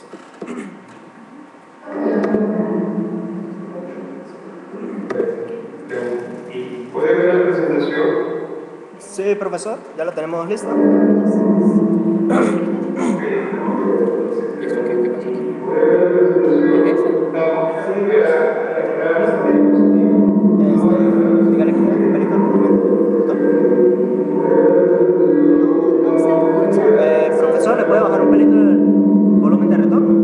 profesor. ¿Y puede ver la presentación? Sí, profesor, ya la tenemos lista. ¿Esto qué pasa aquí? ¿Puede ver la presentación? Dígale que le baje un pelito al volumen. No se escucha. Profesor, ¿le puede bajar un pelito el volumen de retorno?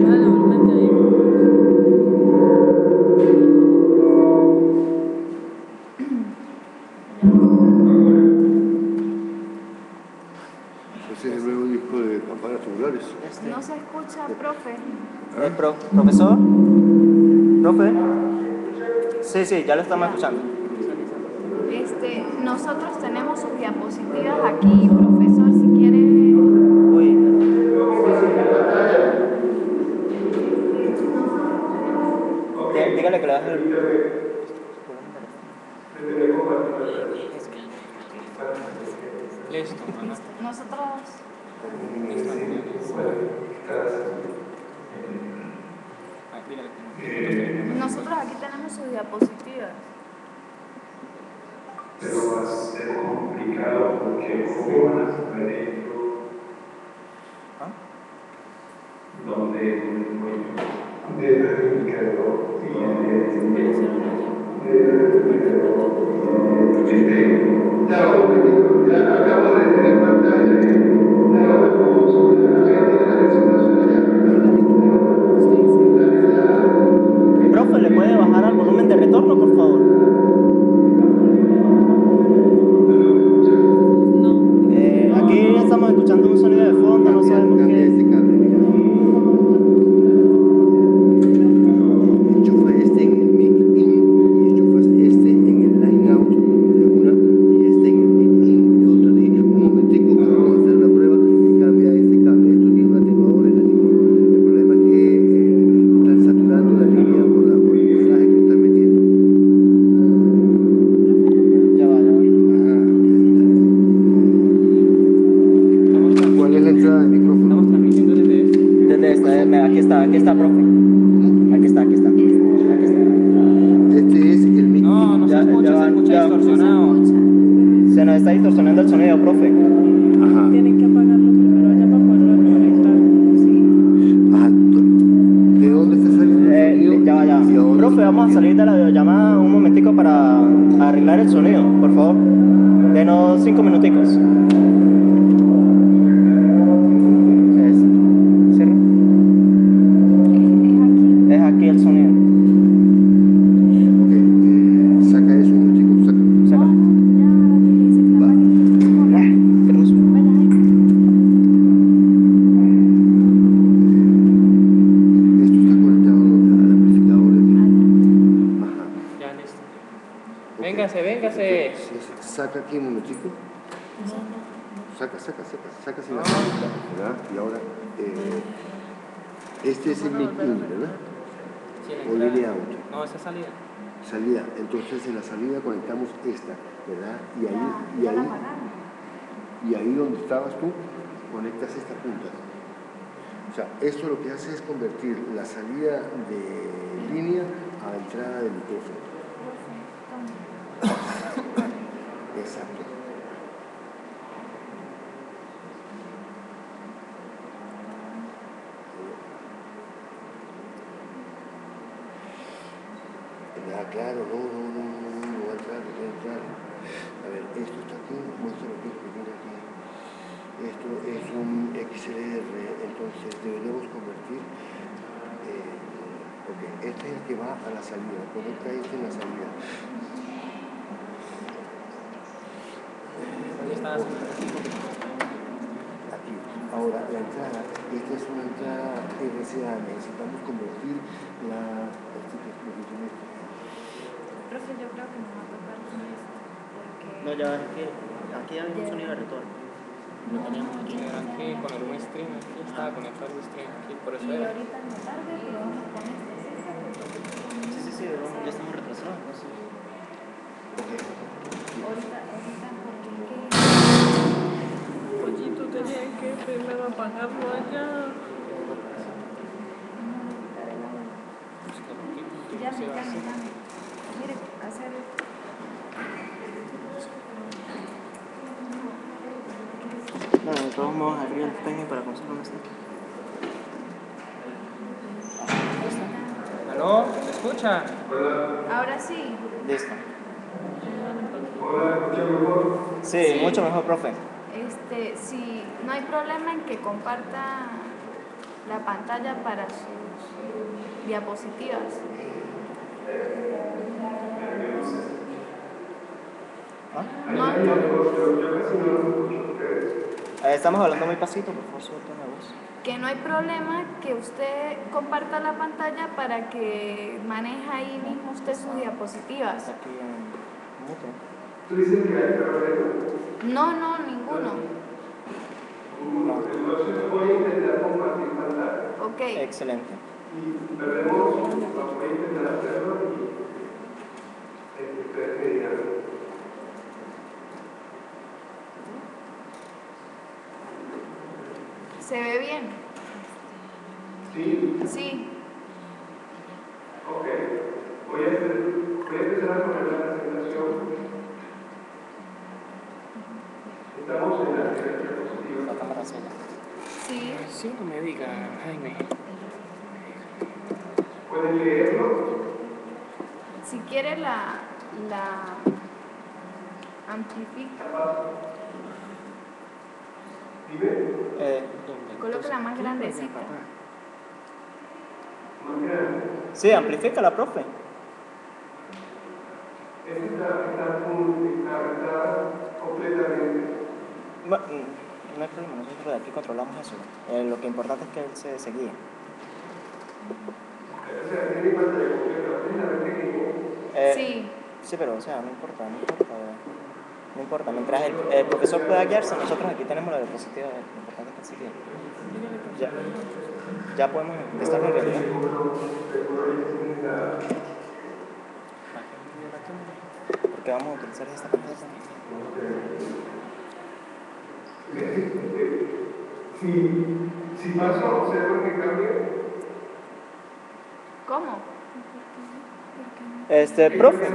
Dale, volumen de ahí. Ese es el nuevo disco de Campanas Tubulares. No se escucha, profe. Profesor. Profe. Sí, ya lo estamos escuchando. Nosotros tenemos sus diapositivas aquí, profesor, si quiere. Uy. Dígale que le baje el volumen de retorno. Listo, mamá. Nosotros aquí tenemos sus diapositivas. Pero va a ser complicado porque como van a saber esto, donde el indicador ya acabo de tener pantalla, ya vemos la presentación allá. Profe, ¿le puede bajar al volumen de retorno, por favor? Aquí estamos escuchando un sonido de fondo, no sabemos Cambia qué. este cable, mira. Enchufa este en el mic in y enchufas este en el line out de una y este en el mic in de otra. De un momentico que vamos a hacer la prueba y cambia este cable. Esto tiene un atenuador en la línea. El problema es que están saturando la línea por el mensaje que están metiendo. Ya va. ¿Cuál es la entrada del micrófono? Estamos transmitiendo desde este. Desde esta, aquí está, profe. Aquí está. Este es el mic No, in. no se Ya, escucha, ya, se escucha ya. distorsionado. Se nos está distorsionando el sonido, profe. Ajá. Tienen que apagarlo primero ya para poderlo conectar. Ajá. ¿De dónde está saliendo el sonido? Ya. ¿Y a dónde Profe, está vamos a metiendo? salir de la videollamada un momentico para arreglar el sonido, por favor. Denos 5 minuticos. ¿Cierra? Es aquí el sonido. Ok, saca eso un chico, saca. Permiso. Esto está conectado al amplificador de micro. Ajá. Ya, listo. Ok. Véngase. Saca aquí un momentico. Saca sin la salida, ¿verdad? Y ahora, este es el mic in, ¿verdad? Sí, la O entrada. línea out. No, esa salida. Salida, entonces en la salida conectamos esta, ¿verdad? Y ahí donde estabas tú, conectas esta punta. O sea, esto lo que hace es convertir la salida de línea a la entrada del micrófono. Exacto. Claro, no va a entrar, no va a entrar. A ver, esto está aquí, muestra lo que mira aquí. Esto es un XLR, entonces deberíamos convertir. Ok, este es el que va a la salida, conecta este en la salida. Ahí está. Aquí. Ahora, la entrada, esta es una entrada RCA, necesitamos convertir la. Profe, yo creo que nos va a tocar con esto, porque... No, ya, aquí hay un sonido de retorno. Lo tenemos aquí. Aquí con el Windstream, aquí estaba conectado el Windstream, aquí por eso Y era. ahorita en la tarde probamos con este, Sí, ya estamos retrasados. No sé. ahorita porque Pollito tenía que primero apagarlo allá. llame. Mire, hacer. Bueno, de todos modos, arriba el peine para conseguir dónde está. ¿Aló? ¿Me escucha? Ahora sí. Listo. Hola, ¿escucha mejor? Sí, mucho mejor, profe. Si no hay problema en que comparta la pantalla para sus diapositivas. ¿Ah? No, Yo casi no los escucho ustedes. Estamos hablando muy pasito, por favor, suelta la voz. que no hay problema que usted comparta la pantalla para que maneje ahí mismo usted sus diapositivas. Está aquí en mute. ¿Tú dices que hay problema? No, ninguno. Entonces voy a intentar compartir pantalla. Ok. Excelente. Y veremos, voy a intentar hacerlo y ustedes me dirán. ¿Se ve bien? ¿Sí? Sí. Ok. Voy a empezar a poner la presentación. Estamos en la primera La diapositiva. cámara sella. Sí. Sí, no me diga, Jaime. ¿Pueden leerlo? Si quiere la amplifica. Dime. Colóquela más grandecita. Más grande. Sí, amplifica la profe. Esta está completamente. Bueno, no hay problema, nosotros de aquí controlamos eso. Lo que importante es que él se guíe. O sea, tiene pantalla completa. ¿Tienes la vez pequeña? Sí. Sí, pero o sea, no importa. No importa, mientras el profesor pueda guiarse, nosotros aquí tenemos la diapositiva, lo importante es que se guíe. Ya podemos estar en realidad. Porque vamos a utilizar esta pantalla. Si paso, observo que cambia. ¿Cómo? Profe.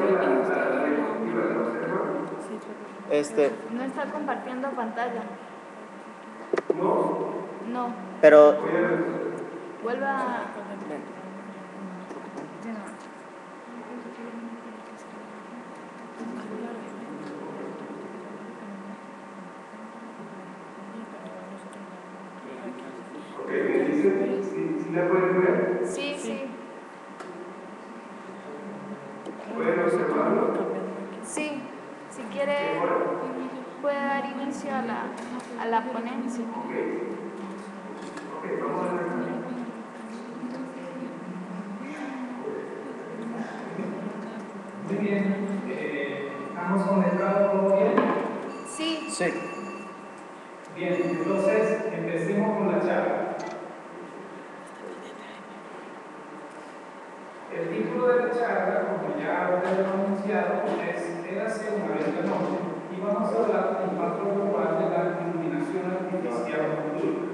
No está compartiendo pantalla. No. No. Pero, Vuelva. Ok, me dicen si la pueden ver. Sí. ¿Pueden observarlo? Sí. Si quiere, puede dar inicio a la ponencia. Ok, vamos a ver. Muy bien. ¿Estamos conectados todo bien? Sí. sí. Bien, entonces empecemos con la charla. El título de la charla, como ya ustedes lo han anunciado, es Érase una vez la noche, y vamos a hablar del impacto global de la iluminación artificial nocturna.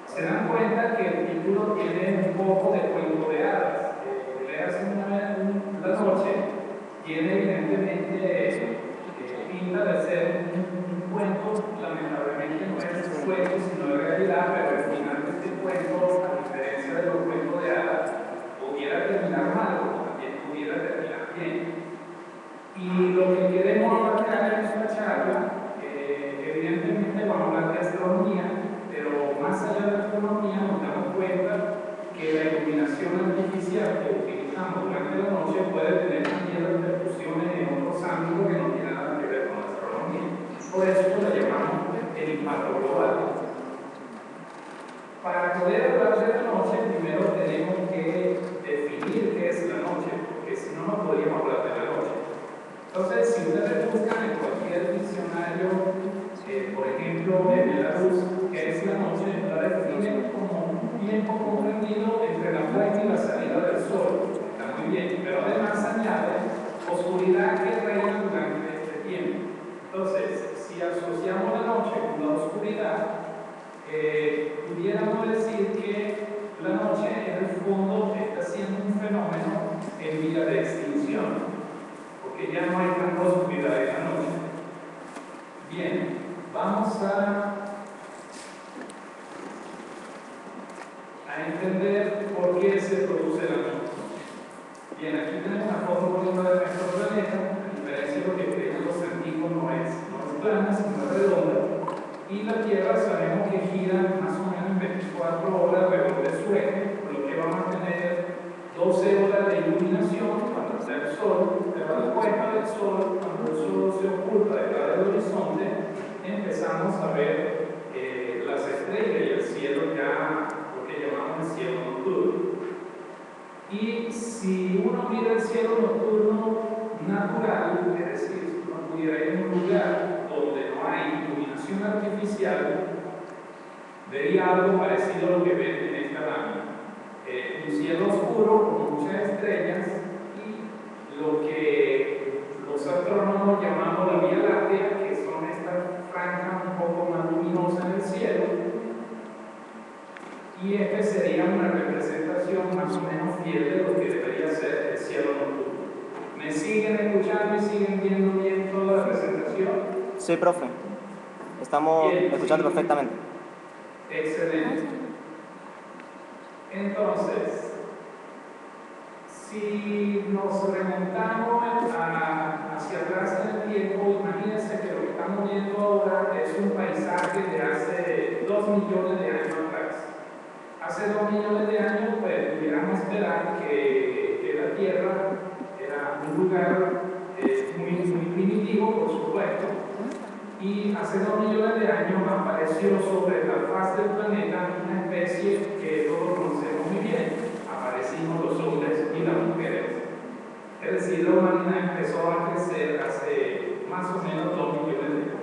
Se dan cuenta que el título tiene un poco de cuento de hadas. Érase una vez la noche tiene evidentemente pinta de ser un cuento, lamentablemente no es un cuento, sino de realidad, pero al final de este cuento, a diferencia de los cuentos de hadas, pudiera terminar mal, como también pudiera terminar bien. Y lo que queremos abarcar en esta charla, evidentemente vamos a hablar de astronomía, pero más allá de la astronomía nos damos cuenta que la iluminación artificial que utilizamos durante la noche puede tener también repercusiones en otros ámbitos que no tienen nada que ver con la astronomía. Por eso la llamamos el impacto global. Para poder hablar de la noche, primero tenemos que definir qué es la noche, porque si no, no podríamos hablar de la noche. Entonces, si ustedes buscan en cualquier diccionario, por ejemplo, en el Larousse, qué es la noche, la definen como un tiempo comprendido entre la puesta y la salida del sol. Está muy bien, pero además añade oscuridad que reina durante este tiempo. Entonces, si asociamos la noche con la oscuridad, pudiéramos decir que la noche en el fondo está siendo un fenómeno en vía de extinción, porque ya no hay tanta oscuridad en la noche. Bien, vamos a entender por qué se produce la noche. Bien, aquí tenemos una foto bonita de nuestro planeta. A diferencia de lo que creen los científicos, no es plana, sino redonda. Y la Tierra sabemos que gira más o menos 24 horas alrededor de su eje, por lo que vamos a tener 12 horas de iluminación cuando está el Sol, pero a la puesta del Sol, cuando el Sol se oculta detrás del horizonte, empezamos a ver las estrellas y el cielo ya, lo que llamamos el cielo nocturno. Y si uno mira el cielo nocturno natural, es decir, si uno pudiera ir a un lugar donde no hay iluminación artificial, vería algo parecido a lo que ven en esta lámina. Un cielo oscuro con muchas estrellas y lo que los astrónomos llamamos la Vía Láctea, que son estas franjas un poco más luminosas en el cielo, y este sería una representación más o menos fiel de lo que debería ser el cielo nocturno. ¿Me siguen escuchando y siguen viendo bien toda la presentación? Sí, profe. Estamos Bien, escuchando sí. perfectamente. Excelente. Entonces, si nos remontamos hacia atrás en el tiempo, imagínense que lo que estamos viendo ahora es un paisaje de hace 2 millones de años atrás. Hace 2 millones de años, pues, pudiéramos esperar que la Tierra era un lugar muy primitivo, por supuesto, y hace 2 millones de años apareció sobre la faz del planeta una especie que todos conocemos muy bien. Aparecimos los hombres y las mujeres. Es decir, la humanidad empezó a crecer hace más o menos 2 millones de años.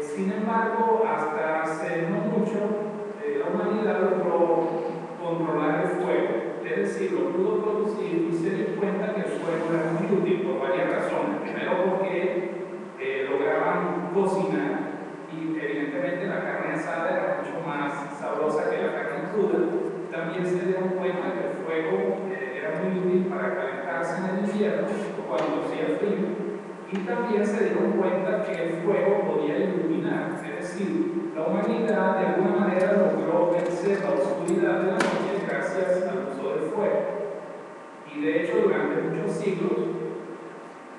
Sin embargo, hasta hace no mucho, la humanidad logró controlar el fuego, es decir, lo pudo producir y se dio cuenta que el fuego era muy útil por varias razones. Primero, porque lograban cocinar y evidentemente la carne asada era mucho más sabrosa que la carne cruda. También se dieron cuenta que el fuego era muy útil para calentarse en el invierno cuando hacía frío. Y también se dieron cuenta que el fuego podía iluminar, es decir, la humanidad de alguna manera logró vencer la oscuridad de la noche gracias al uso del fuego. Y de hecho, durante muchos siglos,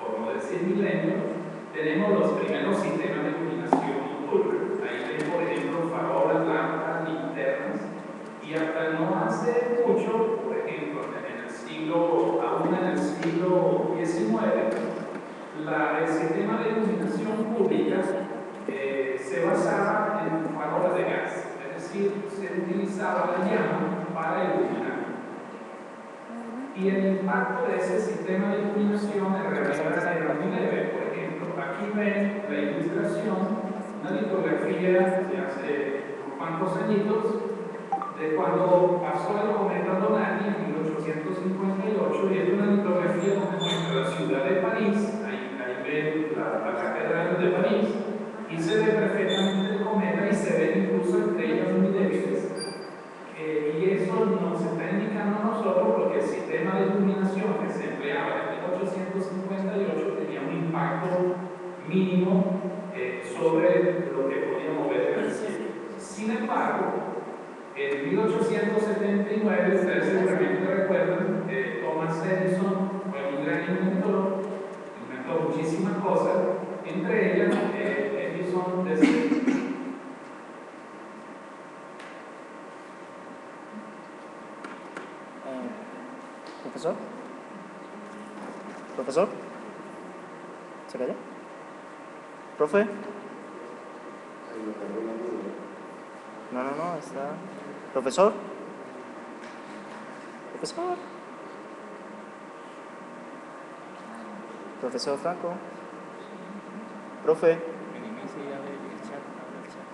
por no decir milenios, tenemos los primeros sistemas de iluminación nocturna. Ahí ven, por ejemplo, farolas, lámparas, linternas. Y hasta no hace mucho, por ejemplo, aún en el siglo XIX, el sistema de iluminación pública se basaba en farolas de gas, es decir, se utilizaba la llama para iluminar. Y el impacto de ese sistema de iluminación en realidad era muy leve. Por ejemplo, aquí ven la ilustración, una litografía de hace unos cuantos añitos, de cuando pasó el cometa Donati en 1858, y es una litografía donde muestra la ciudad de París. Ahí ven la catedral de París, y se ve perfectamente el cometa y se ven incluso estrellas muy débiles. Y eso nos está indicando a nosotros porque el sistema de iluminación que se empleaba en 1858 tenía un impacto mínimo sobre lo que podíamos ver en el cielo. Sin embargo, en 1879, ustedes seguramente recuerdan, Thomas Edison fue un gran inventor, inventó muchísimas cosas, entre ellas Edison decía. ¿Profesor? ¿Profesor? ¿Se cayó? ¿Profe? No, está... ¿Profesor? ¿Profesor? ¿Profesor Franco? ¿Profe? Minimiza y abre el chat, abre el chat.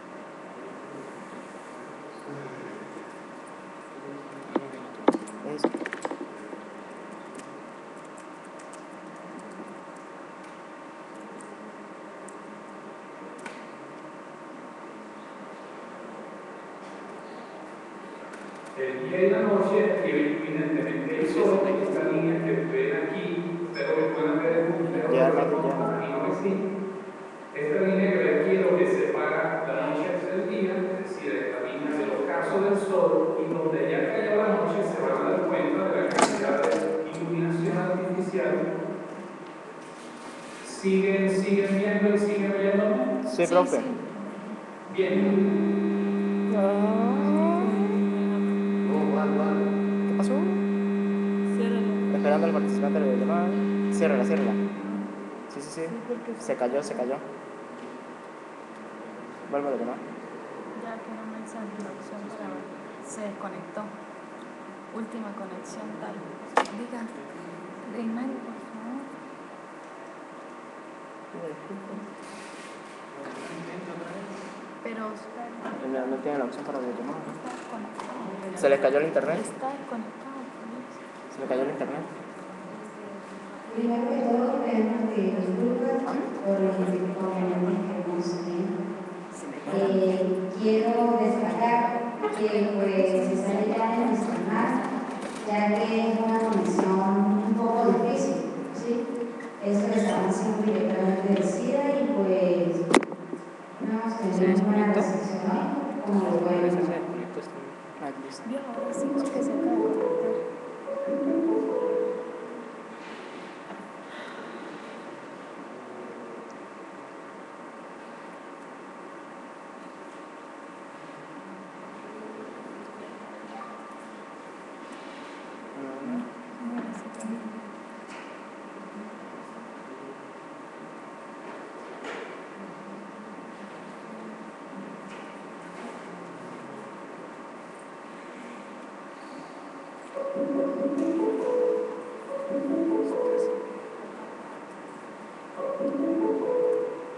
Eso. el día y la noche, y evidentemente el sol, esta línea que ven aquí, espero que puedan ver el puntero, Ya, imagino que sí. Esta línea que ven aquí es lo que separa la noche del día, es decir, es la línea del ocaso del sol, y donde ya cayó la noche se van a dar cuenta de la cantidad de iluminación artificial. ¿Siguen viendo y siguen oyéndome? Sí, profe. Bien. ¿Qué pasó? Ciérralo. Esperando al participante de la llamada. Ciérrala, ciérrala. Sí, sí, sí. Porque Se cayó, se cayó. Vuelve a llamar. Ya que no me sale la opción para ver. Se desconectó. Última conexión tal. Diga, Reinaldo, por favor. Pero Oscar No tiene la opción para la llamada. está desconectado. Se le cayó el internet. Está desconectado, por eso. Se le cayó el internet. Primero que todo, pedimos disculpas por los inconvenientes que hemos tenido. Quiero destacar que pues se sale ya de nuestra mar, ya que es una conexión un poco difícil, ¿sí? Esto lo estamos haciendo directamente del SIDA y pues no hemos tenido una buena recepción hoy, como lo pueden ver. Ah, listo. Vio, ahora sí que se acaba de conectar. Ahora sí que-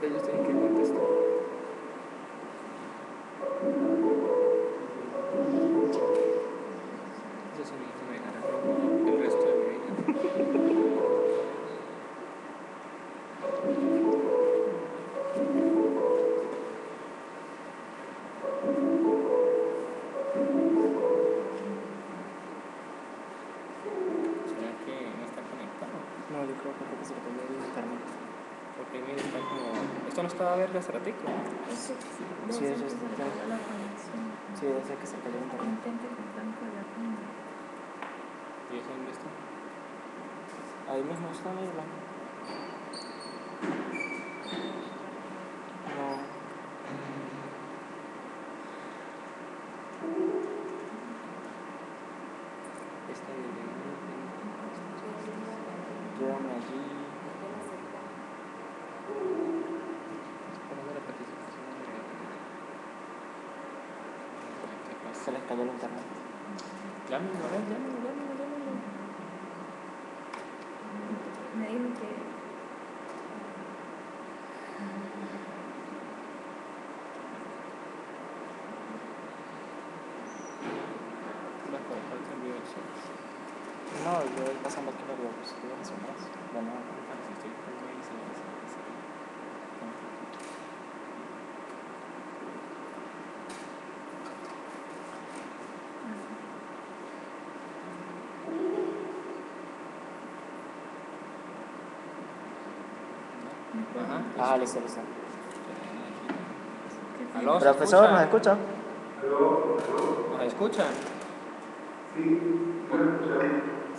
Ellos tienen que contestar. Eso sonido me dejará el resto de mi vida. ¿Será que no está conectado? No, yo creo que fue que se le cayó el internet. Porque mira, está como... Esto no estaba verde hace ratico. Eso Sí, debe ser eso que es- se le cayó la conexión. Sí, debe ser que se le cayó el internet. Intente comprar con la tienda. ¿Y eso dónde está? Ahí mismo está, mírala. No. Está bien. Llévame allí. Esperando la participación de... ¿Qué pasa? Se les cayó el internet. Llámenlo, a ver, llámenlo. Me dijo que Va a colocar el cambio de chat. No, yo voy pasando aquí los diapositivas hacia atrás. De nuevo. Para si estoy con ahí, se va a hacer. Ajá. Ah, listo, listo. ¿Aló? ¿Se Profesor, ¿nos escucha? escucha? ¿Nos escuchan?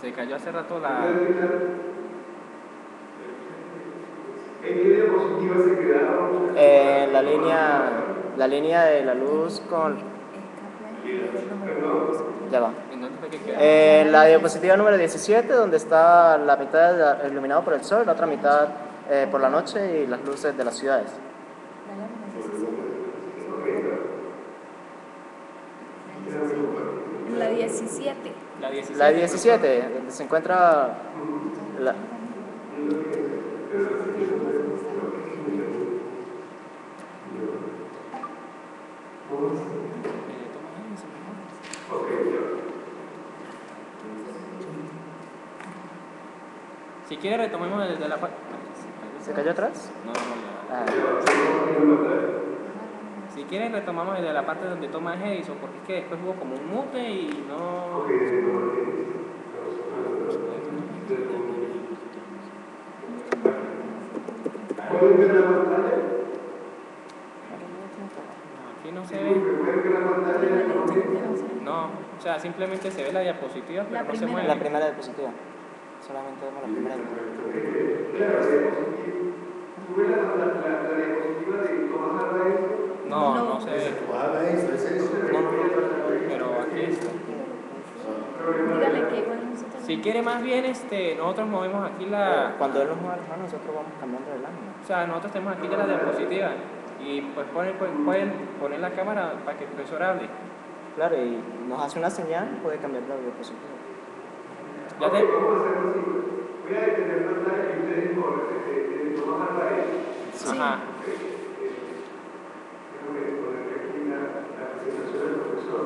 Se cayó hace rato la... ¿En qué diapositiva se quedaron? La línea de la luz con... Ya va. ¿En dónde fue que quedó? La diapositiva número 17, donde está la mitad iluminado por el sol, la otra mitad por la noche y las luces de las ciudades. la 17. La 17. La 17, donde se encuentra la... Si quiere retomemos desde la parte... ¿Se cayó atrás? No, ya. Ah, Si quieren retomamos desde la parte donde toma Edison, porque es que después hubo como un mute y no... ¿Pueden ver la pantalla? Aquí no se ve. ¿Pueden ver la pantalla? No, o sea, simplemente se ve la diapositiva, pero La no se primera. mueve. La primera diapositiva. Solamente vemos la primera diapositiva. Claro, la diapositiva. ¿Tú ves la diapositiva de Tomás Narváez? No, No. no se ve. Ojalá eso, es eso. Pero aquí está. Dígale que igual nosotros. Si quiere más bien, nosotros movemos aquí la... Cuando él nos mueva las manos, nosotros vamos cambiando de lámina. O sea, nosotros tenemos aquí ya la diapositiva. Y pues pueden poner la cámara para que el profesor hable. Claro, y nos hace una señal, puede cambiar la diapositiva. Ya te... Vamos a hacerlo así. Voy a detener pantalla y ustedes con Tomás Narváez. Sí. Ajá. Déjame poner aquí la presentación del profesor.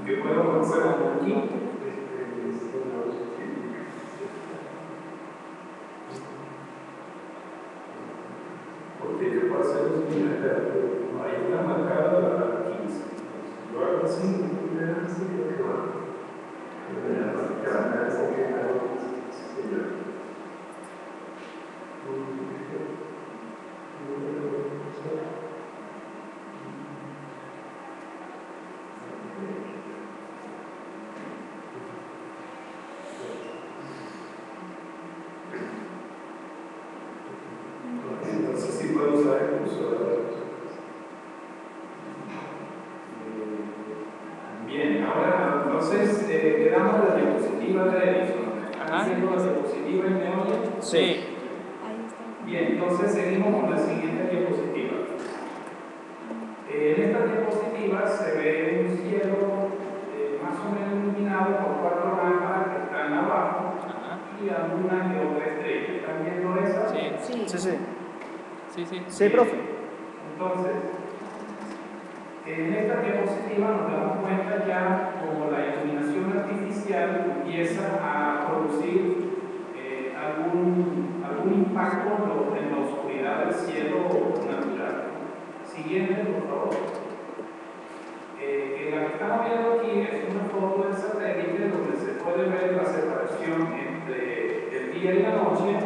Yo puedo avanzar aquí. Porque yo puedo hacer los ahí está marcada la 15. Yo hago así, y me das así, lo que va. Entonces sí puedo usar el cursor. Bien, ahora entonces quedamos la diapositiva de Edison. ¿Están haciendo la diapositiva en memoria? Sí. Ahí está. Bien, entonces seguimos con la siguiente diapositiva. En esta diapositiva se ve un cielo más o menos iluminado por 4 lámparas que están abajo Ajá. y alguna que otra estrella. ¿Están viendo esa? Sí. Sí. Sí, sí. Sí. Sí, profe. Entonces, en esta diapositiva nos damos cuenta ya como la iluminación artificial empieza a producir algún impacto en la oscuridad del cielo natural. Siguiente, por favor. La que estamos viendo aquí es una foto del satélite donde se puede ver la separación entre el día y la noche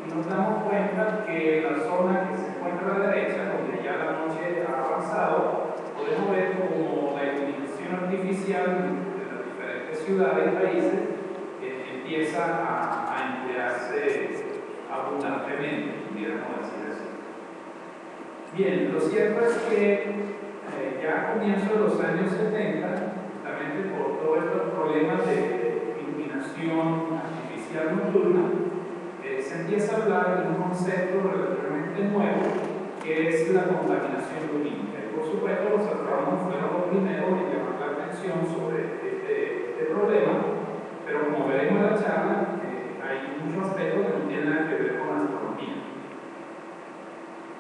y nos damos cuenta que la zona que se encuentra a la derecha, donde ya la noche ha avanzado, podemos ver como la iluminación artificial de las diferentes ciudades y países empieza a emplearse abundantemente, pudiéramos decir así. Bien, lo cierto es que ya a comienzos de los años 70, justamente por todos estos problemas de iluminación artificial nocturna, se empieza a hablar de un concepto relativamente nuevo que es la contaminación lumínica. Y por supuesto, los astrónomos fueron los primeros en llamar la atención sobre este problema, pero como veremos en la charla, hay muchos aspectos que no tienen nada que ver con la astronomía.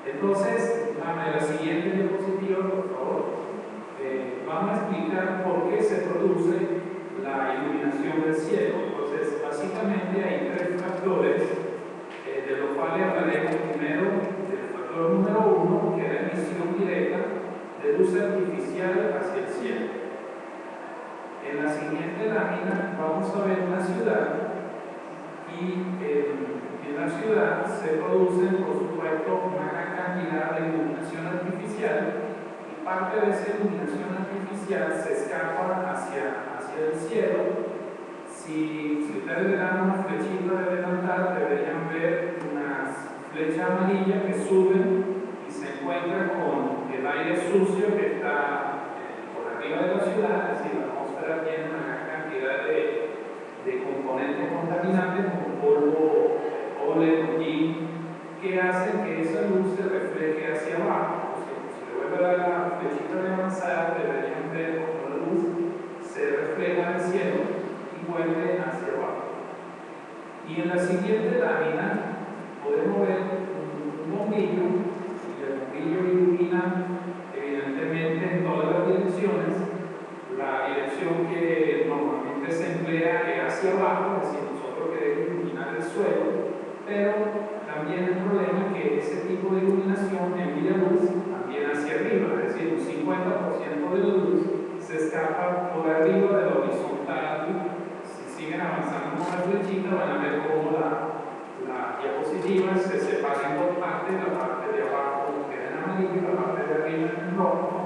Entonces, en la siguiente diapositiva, por favor, vamos a explicar por qué se produce la iluminación del cielo. Entonces, básicamente hay 3 factores, de los cuales hablaremos primero del factor número 1, que es la emisión directa de luz artificial hacia el cielo. En la siguiente lámina vamos a ver una ciudad y en la ciudad se producen, por supuesto, una gran cantidad de iluminación artificial y parte de esa iluminación artificial se escapa hacia el cielo. Si ustedes le dan una flechita de adelantar, deberían ver unas flechas amarillas que suben y se encuentran con el aire sucio que está por arriba de la ciudad, es decir, la atmósfera tiene una gran cantidad de componentes contaminantes como polvo, polen, hollín, que hacen que esa luz se refleje hacia abajo. O sea, si le vuelve a dar la flechita de avanzada, deberían ver cómo la luz se refleja en el cielo y vuelve hacia abajo. Y en la siguiente lámina podemos ver un bombillo, y el bombillo ilumina evidentemente en todas las direcciones. La dirección que normalmente se emplea es hacia abajo, es decir, nosotros queremos iluminar el suelo, pero también el problema es que ese tipo de iluminación envía luz también hacia arriba, es decir, un 50% de la luz se escapa por arriba de la horizontal. Si siguen avanzando con la flechita van a ver cómo la diapositiva se separa en dos partes, la parte de abajo queda en amarillo y la parte de arriba en rojo.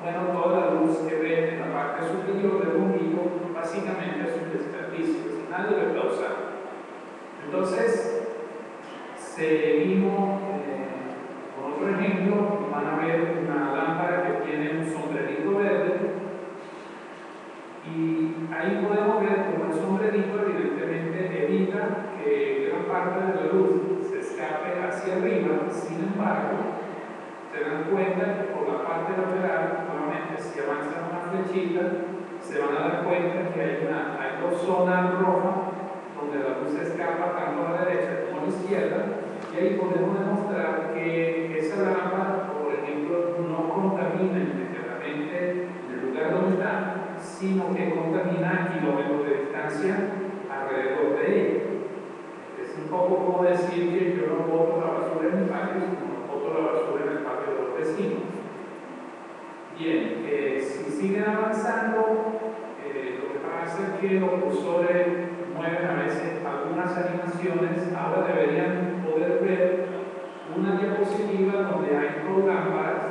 Bueno, toda la luz que ven en la parte superior del bombillo básicamente es un desperdicio, es nada de causar. Entonces, seguimos con otro ejemplo. Van a ver una lámpara que tiene un sombrerito verde y ahí podemos ver cómo el sombrerito evidentemente evita que gran parte de la luz se escape hacia arriba. Sin embargo, se dan cuenta que por la parte lateral, nuevamente si avanzan una flechita, se van a dar cuenta que hay dos zonas rojas donde la luz se escapa tanto a la derecha como a la izquierda, y ahí podemos demostrar que esa lámpara, por ejemplo, no contamina inmediatamente en el lugar donde está, sino que contamina a kilómetros de distancia alrededor de ella. Es un poco como decir que yo no boto la basura en mi patio, sino no boto la basura en el patio de los vecinos. Bien, si siguen avanzando, lo que pasa es que los cursores mueven a veces algunas animaciones. Ahora deberían poder ver una diapositiva donde hay dos lámparas.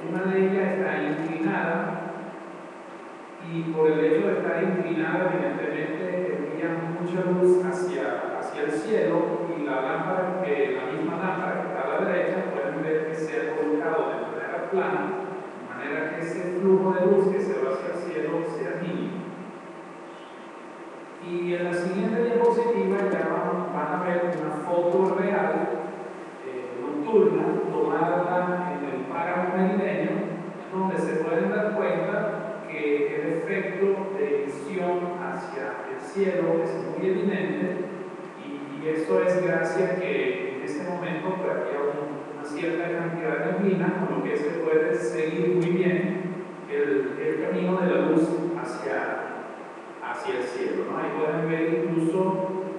Una de ellas está inclinada y por el hecho de estar inclinada evidentemente envía mucha luz hacia el cielo, y la misma lámpara que está a la derecha pueden ver que se ha colocado de manera plana, de manera que ese flujo de luz que se va hacia el cielo sea mínimo. Y en la siguiente diapositiva ya van a ver una foto real nocturna tomada en el páramo merideño, donde se pueden dar cuenta que el efecto de emisión hacia el cielo es muy evidente, y esto es gracias a que en este momento pues, había una cierta cantidad de neblina, con lo que se puede seguir muy bien el camino de la luz hacia el cielo, ¿no? Ahí pueden ver incluso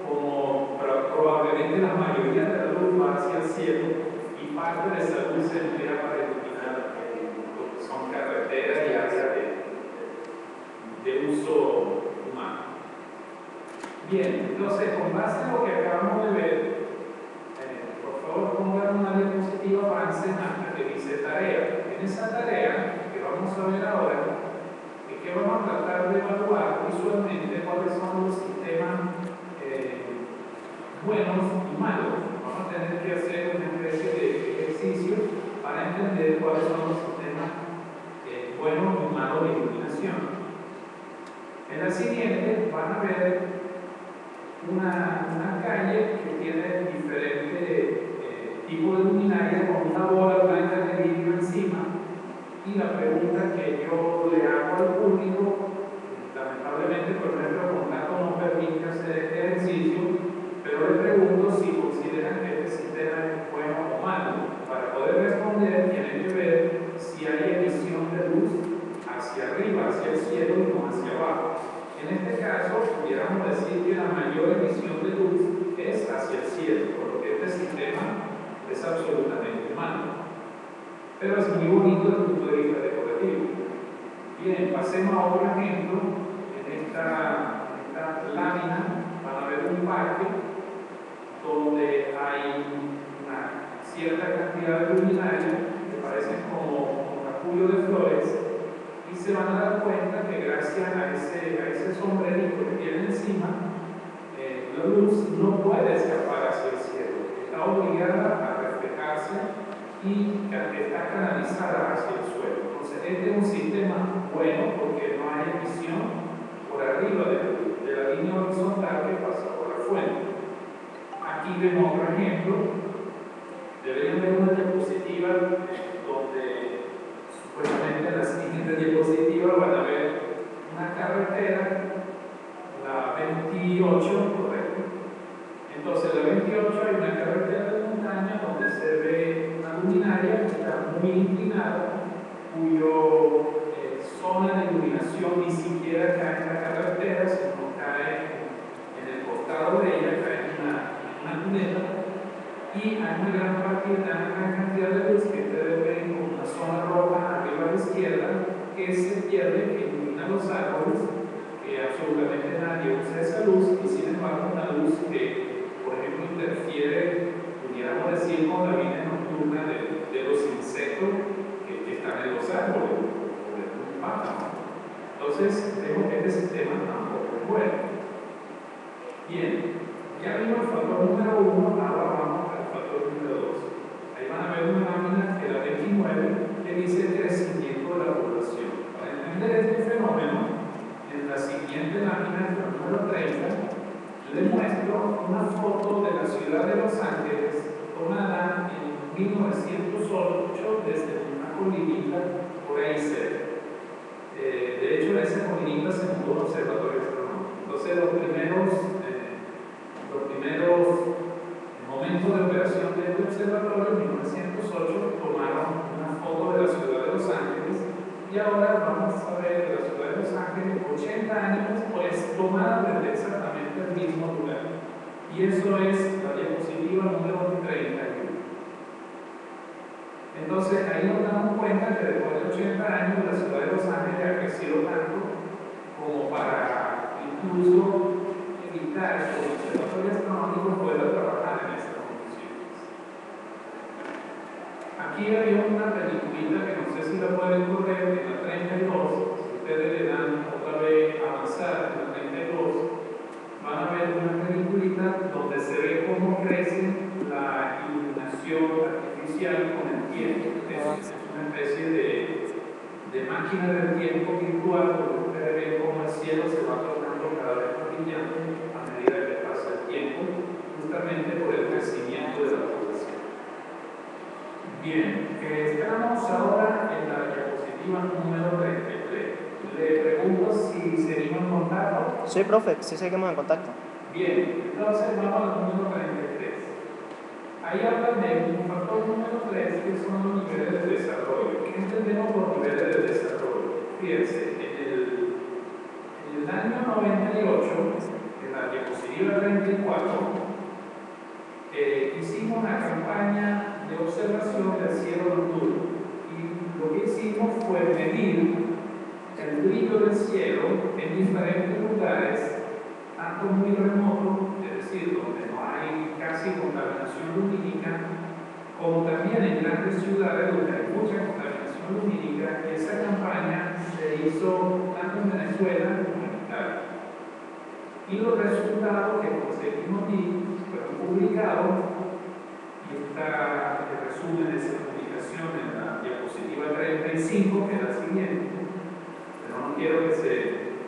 como probablemente la mayoría de la luz va hacia el cielo, y parte de esa luz se emplea para iluminar lo que son carreteras y áreas de uso humano. Bien, entonces con base en lo que acabamos de ver, por favor pongan una diapositiva, avancen antes que dice tarea. En esa tarea que vamos a ver ahora, que vamos a tratar de evaluar visualmente cuáles son los sistemas buenos y malos. Vamos a tener que hacer una especie de ejercicio para entender cuáles son los sistemas buenos y malos de iluminación. En la siguiente van a ver una calle que tiene diferentes tipos de luminaria con una bola blanca de vidrio encima. Y la pregunta que yo le hago al público, lamentablemente, por ejemplo, el contacto no permite hacer este ejercicio, pero le pregunto si consideran que este sistema es bueno o malo. Para poder responder, tienen que ver si hay emisión de luz hacia arriba, hacia el cielo y no hacia abajo. En este caso, pudiéramos decir que la mayor emisión de luz es hacia el cielo, por lo que este sistema es absolutamente malo. Pero es muy bonito desde el punto de vista decorativo. Bien, pasemos a otro ejemplo. En esta lámina van a ver un parque donde hay una cierta cantidad de luminarias que parecen como capullo de flores, y se van a dar cuenta que gracias a ese sombrerito que tiene encima, la luz no puede escapar hacia el cielo, está obligada a reflejarse y está canalizada hacia el suelo. Entonces, este es un sistema bueno porque no hay emisión por arriba de la línea horizontal que pasa por la fuente. Aquí vemos otro ejemplo. Deberían ver una diapositiva donde supuestamente en la siguiente diapositiva van a ver una carretera, la 28, correcto. Entonces, en la 28 hay una carretera de montaña donde se ve una luminaria que está muy inclinada, cuyo zona de iluminación ni siquiera cae en la carretera, sino cae en el costado de ella, cae en una cuneta, y hay una gran cantidad de luz que ustedes ven con una zona roja arriba a la izquierda que se pierde, que ilumina los árboles, que absolutamente nadie usa esa luz, y sin embargo una luz que, por ejemplo, interfiere, pudiéramos decir, con la vida nocturna de los insectos que están en los árboles o de un pájaro. Entonces, vemos que este sistema tampoco es bueno. Bien, ya vimos el factor número 1, ahora vamos al factor número 2. Ahí van a ver una lámina que la 29 que dice crecimiento de la población. Para entender este fenómeno, en la siguiente lámina, el número 30, les muestro una foto de la ciudad de Los Ángeles tomada en 1908 desde una colinita por ahí cerca. De hecho, esa colinita se mudó al observatorio astronómico. Entonces, los primeros momentos de operación de este observatorio en 1908 tomaron una foto de la ciudad de Los Ángeles, y ahora vamos a ver la ciudad de Los Ángeles 80 años después, tomada desde exactamente el mismo lugar. Y eso es la diapositiva número 31. Entonces, ahí nos damos cuenta que después de 80 años la ciudad de Los Ángeles ha crecido tanto como para incluso evitar que el observatorio astronómico pueda trabajar en estas condiciones. Aquí había una peliculita que no sé si la pueden correr, en la 32. Si ustedes le dan otra vez avanzar en la 32, van a ver una peliculita donde se ve cómo crece la iluminación artificial con el tiempo. Es una especie de máquina del tiempo virtual, donde ustedes ven cómo el cielo se va tornando cada vez más brillante a medida que pasa el tiempo, justamente por el crecimiento de la población. Bien, estamos ahora en la diapositiva número 33. Le pregunto si seguimos en contacto. Sí, profe, sí seguimos en contacto. Bien, entonces vamos al número 33. Ahí hablan de un factor número 3, que son los niveles de desarrollo. ¿Qué entendemos por niveles de desarrollo? Fíjense, en el año 98, en la diapositiva 34, hicimos una campaña de observación del cielo nocturno. Y lo que hicimos fue medir el brillo del cielo en diferentes lugares, tanto muy remotos, es decir, donde no hay casi contaminación lumínica, como también en grandes ciudades donde hay mucha contaminación lumínica. Y esa campaña se hizo tanto en Venezuela como en Italia. Y los resultados que conseguimos aquí fueron publicados, y está el resumen de esa publicación en la diapositiva 35, que es la siguiente. Pero no quiero que se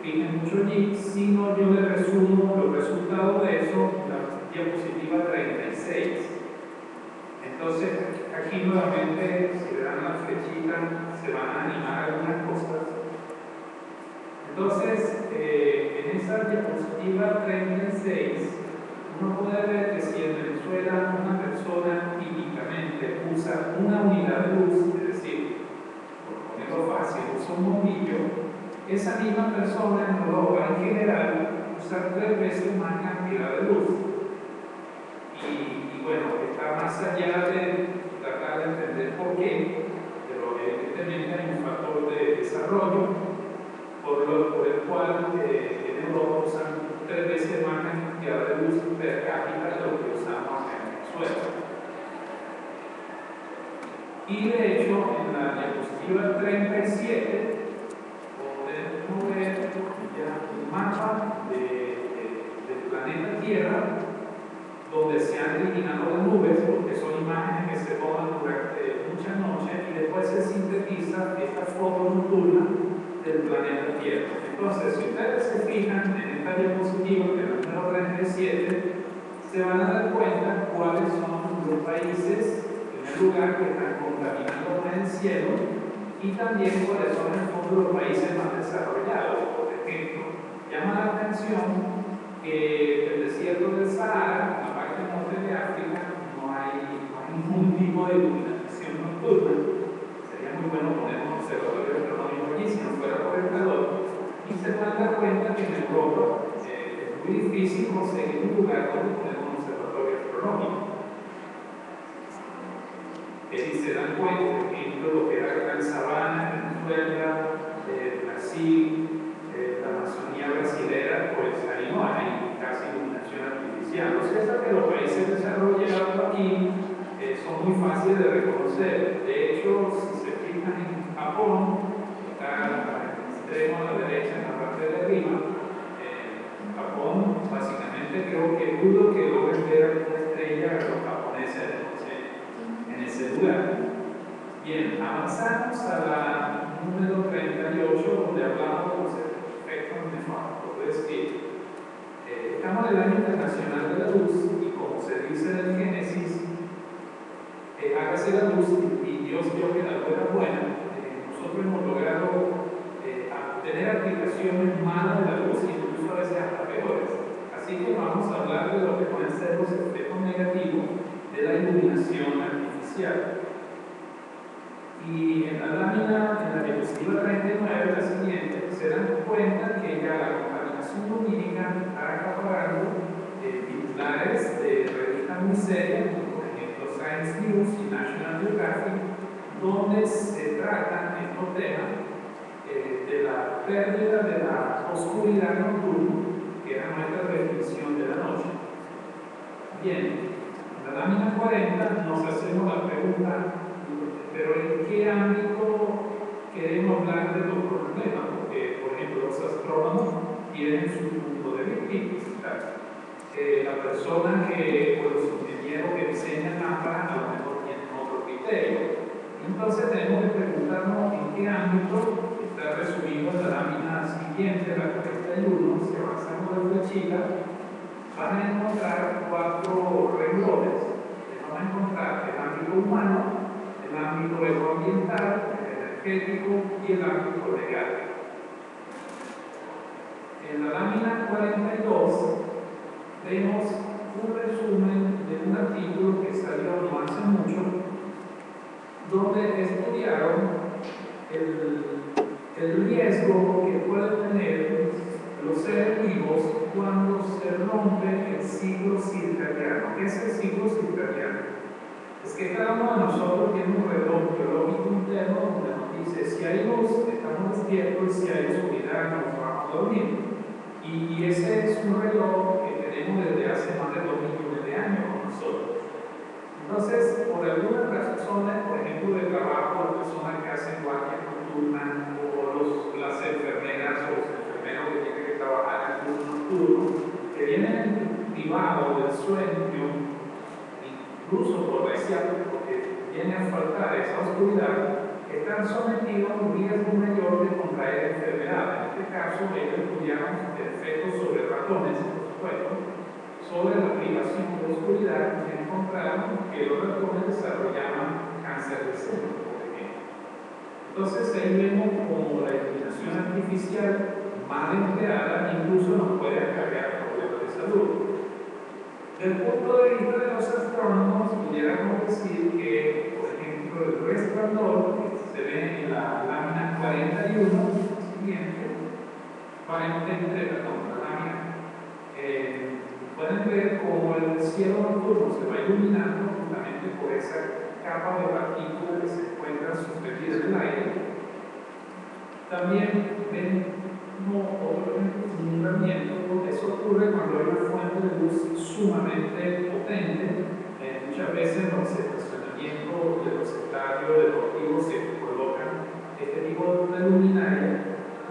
fijen mucho allí, sino yo les resumo los resultados de eso en la diapositiva 36. Entonces, aquí nuevamente, si le dan la flechita, se van a animar algunas cosas. Entonces, en esa diapositiva 36, uno puede ver que si en Venezuela una persona típicamente usa una unidad de luz, es decir, por ponerlo fácil, usa un bombillo, esa misma persona en Europa en general usa 3 veces más cantidad de luz. Y bueno, está más allá de tratar de entender por qué, pero evidentemente hay un factor de desarrollo por el cual en Europa usan 3 veces más cantidad de luz per cápita de lo que usamos en Venezuela. Y de hecho, en la diapositiva 37, podemos ver ya un mapa del planeta Tierra, donde se han eliminado las nubes, porque son imágenes que se toman durante muchas noches y después se sintetiza esta foto nocturna del planeta Tierra. Entonces, si ustedes se fijan en esta diapositiva, que es la número 37, se van a dar cuenta cuáles son los países, en primer lugar, que están contaminando con el cielo y también cuáles son en el fondo los países más desarrollados. Por ejemplo, llama la atención que el desierto del Sahara, en la parte norte de África, no hay ningún tipo de iluminación nocturna. Sería muy bueno poner un observatorio astronómico allí si no fuera por el calor. Y se van a dar cuenta que en Europa es muy difícil conseguir un lugar donde poner un observatorio astronómico. Y se dan cuenta, por ejemplo, lo que era la Gran Sabana en Venezuela, Brasil, la Amazonía brasilera, pues ahí no hay casi iluminación artificial. Lo cierto es que los países desarrollados aquí son muy fáciles de reconocer. De hecho, si se fijan en Japón, está al extremo a la derecha en la parte de arriba, Japón, básicamente creo que dudo que logren ver alguna estrella de los japoneses en ese lugar. Bien, avanzamos a la número 38, donde hablamos de los efectos nefastos. Es decir, estamos en el año internacional de la luz y como se dice en el Génesis, hágase la luz y Dios vio que la luz era buena. Nosotros hemos logrado tener aplicaciones malas de la luz, incluso a veces hasta peores. Así que vamos a hablar de lo que pueden ser los efectos negativos de la iluminación artificial. Y en la lámina, en la diapositiva 39, la siguiente, se dan cuenta que ya la contaminación lumínica está acaparando titulares de revistas muy serias, como por ejemplo Science News y National Geographic, donde se tratan estos temas de la pérdida de la oscuridad nocturna, que era nuestra definición de la noche. Bien, en la lámina 40 nos hacemos la pregunta, pero ¿en qué ámbito queremos hablar de los problemas? Porque, por ejemplo, los astrónomos tienen su punto de vista. La persona que, o los ingenieros que diseñan lámparas, a lo mejor tienen otro criterio. Entonces tenemos que preguntarnos en qué ámbito está resumido en la lámina siguiente, la 41. Si avanzamos la flechita, van a encontrar 4 renglones. Van a encontrar el ámbito humano, el ámbito ecoambiental, el energético y el ámbito legal. En la lámina 42 vemos un resumen de un artículo que salió no hace mucho, donde estudiaron el riesgo que pueden tener los seres vivos cuando se rompe el ciclo circadiano. ¿Qué es el ciclo circadiano? Es que cada uno de nosotros tiene un reloj biológico interno donde nos dice si hay luz, estamos despiertos, y si hay oscuridad, nos vamos a dormir. Y ese es un reloj que tenemos desde hace más de 2 millones de años con nosotros. Entonces, por algunas razones, por ejemplo, de trabajo, las personas que hacen guardia nocturna, o las enfermeras o los enfermeros que tienen que trabajar en turno nocturno, que vienen privados del sueño, incluso por desgracia, porque viene a faltar esa oscuridad, están sometidos a un riesgo mayor de contraer enfermedades. En este caso, ellos estudiaron efectos sobre ratones, por supuesto, sobre la privación de oscuridad, y encontraron que los ratones desarrollaban cáncer de seno, por ejemplo. Entonces, ahí vemos como la iluminación artificial mal empleada incluso nos puede acarrear problemas de salud. Desde el punto de vista de los astrónomos, pudiéramos decir que, por ejemplo, el resplandor que se ve en la lámina 41, siguiente, pueden ver cómo el cielo nocturno se va iluminando justamente por esa capa de partículas que se encuentran suspendidas en el aire. También ven otro inundamiento. Eso ocurre cuando hay una fuente de luz sumamente potente. Muchas veces en los estacionamientos de los estadios deportivos se colocan este tipo de luminaria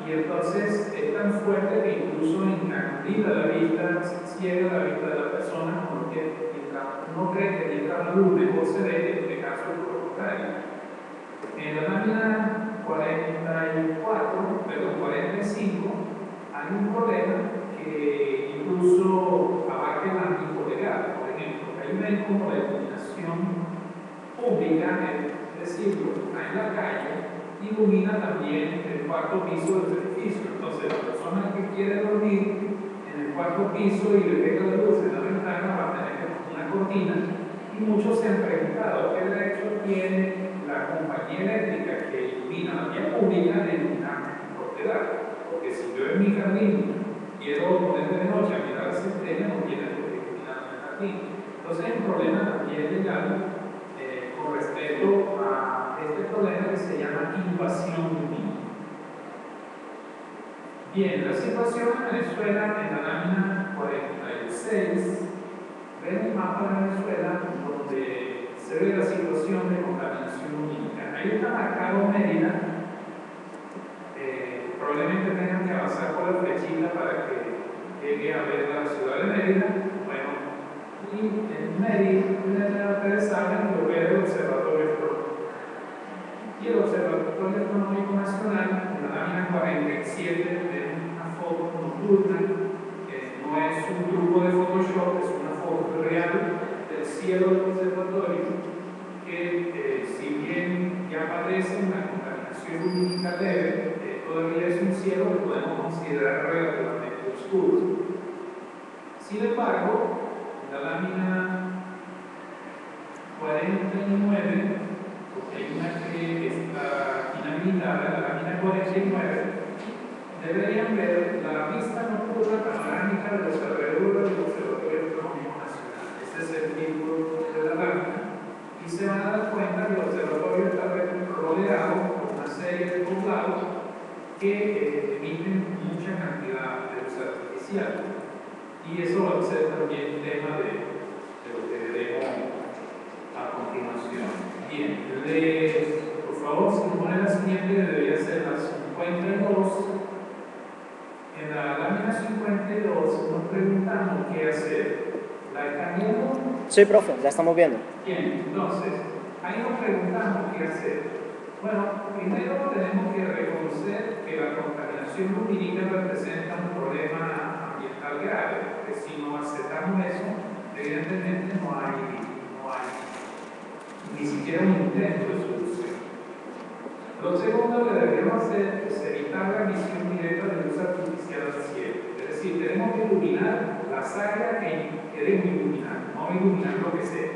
y y entonces es tan fuerte que incluso encandila la vista, ciega la vista de la persona, porque uno cree que mientras la luz mejor se ve, en este caso es por lo contrario. En la lámina 45 hay un problema que incluso abarca el ámbito legal. Por ejemplo, hay una como de iluminación pública, es decir, lo que está en la calle, ilumina también el cuarto piso del edificio. Entonces, la persona que quiere dormir en el cuarto piso y le pega la luz en la ventana va a tener que poner una cortina. Y muchos se han preguntado qué derecho tiene la compañía eléctrica que ilumina la vía pública de iluminar mi propiedad. Porque si yo en mi jardín quiero ponerme de noche a mirar las estrellas, no tiene por qué iluminar el jardín. Entonces hay un problema también legal con respecto a este problema que se llama invasión lumínica. Bien, la situación en Venezuela en la lámina 46, ven un mapa de Venezuela donde se ve la situación de contaminación lumínica. Ahí está marcado Mérida. Probablemente tengan que avanzar por la flechita para que llegue a ver la ciudad de Mérida. Bueno, y en Mérida, ustedes saben, lo ve el Observatorio Astronómico. Y el Observatorio Astronómico Nacional, en la lámina 47, ven una foto nocturna, que no es un truco de Photoshop, es una foto real del cielo del observatorio, que si bien ya padece una contaminación lumínica leve, todavía es un cielo que podemos considerar relativamente oscuro. Sin embargo, en la lámina 49, porque hay una que está inhabilitada, la lámina 49, deberían ver la vista nocturna panorámica de los alrededores del Observatorio Astronómico Nacional. Ese es el título de la lámina. Y se van a dar cuenta que el observatorio está rodeado por una serie de poblados que emiten mucha cantidad de luz artificial. Y eso va a ser también tema de lo que veremos a continuación. Bien, por favor, si pone la siguiente, debería ser la 52. En la lámina 52 nos preguntamos qué hacer. ¿La están viendo? Sí, profe, la estamos viendo. Bien, entonces, ahí nos preguntamos qué hacer. Bueno, primero tenemos que reconocer que la contaminación lumínica representa un problema ambiental grave, porque si no aceptamos eso, evidentemente no hay ni siquiera un intento de solución. Lo segundo que deberíamos hacer es evitar la emisión directa de luz artificial al cielo. Es decir, tenemos que iluminar las áreas que queremos iluminar, no iluminar lo que sea.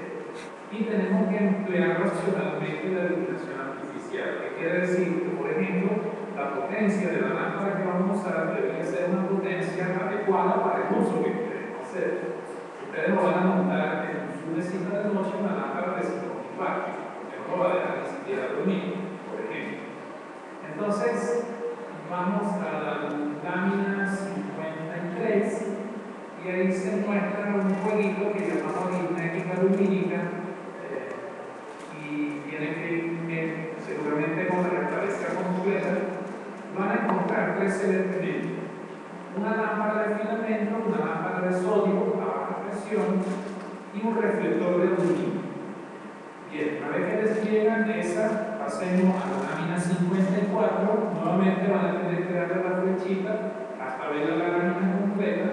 Y tenemos que emplear racionalmente la iluminación artificial, que quiere decir que, por ejemplo, la potencia de la lámpara que vamos a usar debería ser una potencia adecuada para el uso que queremos hacer. Ustedes no van a montar en su mesita de noche una lámpara de 5.000 watts, que no lo va a dejar ni siquiera dormir, por ejemplo. Entonces, vamos a la lámina 53 y ahí se muestra un jueguito que llamamos aritmética lumínica. Y tienen que seguramente con la palestra completa van a encontrar tres elementos: una lámpara de filamento, una lámpara de sodio a baja presión y un reflector de aluminio. Bien, una vez que les llegan esa, pasemos a la lámina 54. Nuevamente van a tener que darle la flechita hasta ver la lámina completa.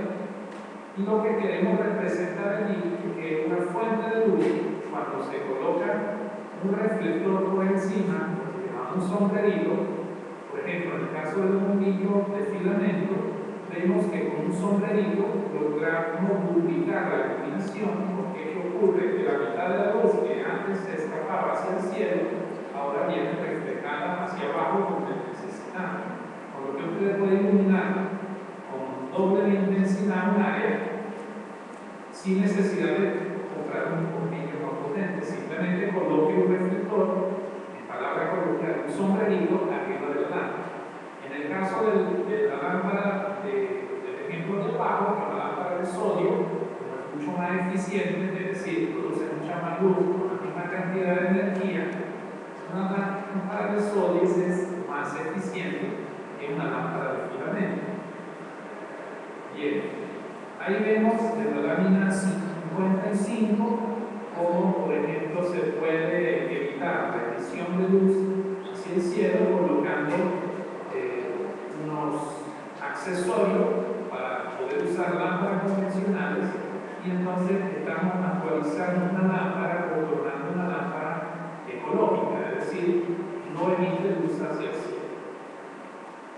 Y lo que queremos representar allí es que una fuente de luz, cuando se coloca un reflector por encima, lo que llamamos un sombrerito, por ejemplo, en el caso del bombillo de filamento, vemos que con un sombrerito logramos duplicar la iluminación, porque ¿qué ocurre? Que la mitad de la luz que antes se escapaba hacia el cielo, ahora viene reflejada hacia abajo donde necesitamos. Por lo que ustedes pueden iluminar con doble de intensidad un área sin necesidad de comprar un bombillo más potente. Simplemente coloque un reflector, en palabras coloquiales, un sombrerito arriba de la lámpara. En el caso de la lámpara del ejemplo de abajo, la lámpara de sodio, como es mucho más eficiente, es decir, produce mucha más luz con la misma cantidad de energía, una lámpara de sodio es más eficiente que una lámpara de filamento. Bien, ahí vemos en la lámina 55 cómo, por ejemplo, se puede evitar la emisión de luz hacia el cielo colocando unos accesorios para poder usar lámparas convencionales, y entonces estamos actualizando una lámpara o tornando una lámpara ecológica, es decir, no emite luz hacia el cielo.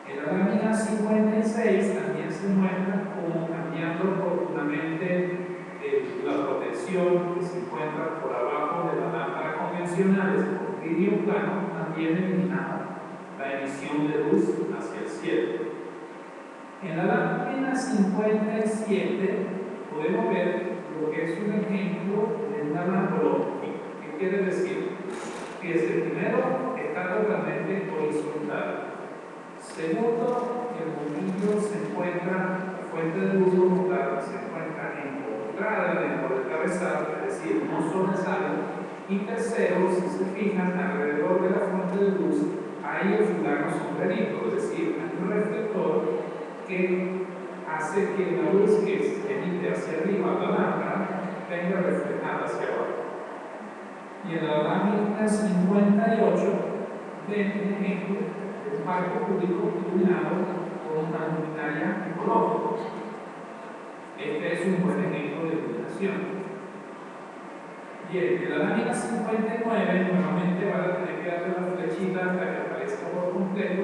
En la lámina 56 también se muestra cómo, cambiando oportunamente la protección que se encuentra por abajo de las lámparas convencionales por vidrio plano, también eliminamos la emisión de luz hacia el cielo. En la lámina 57 podemos ver lo que es un ejemplo de una lámpara óptica. ¿Qué quiere decir? Que el primero está totalmente horizontal. Segundo, el bombillo se encuentra, la fuente de luz como tal, se encuentra empotrada dentro del cabezal, es decir, no sobresale. Y tercero, si se fijan, alrededor de la fuente de luz hay el fulano sombrerito, es decir, hay un reflector que hace que la luz que se emite hacia arriba de la lámpara venga reflejada hacia abajo. Y en la lámina 58 ven un ejemplo de un marco público iluminado con una luminaria ecológica. Este es un buen ejemplo de iluminación. Bien, en la lámina 59 nuevamente van a tener que darle una flechita hasta que aparezca por completo.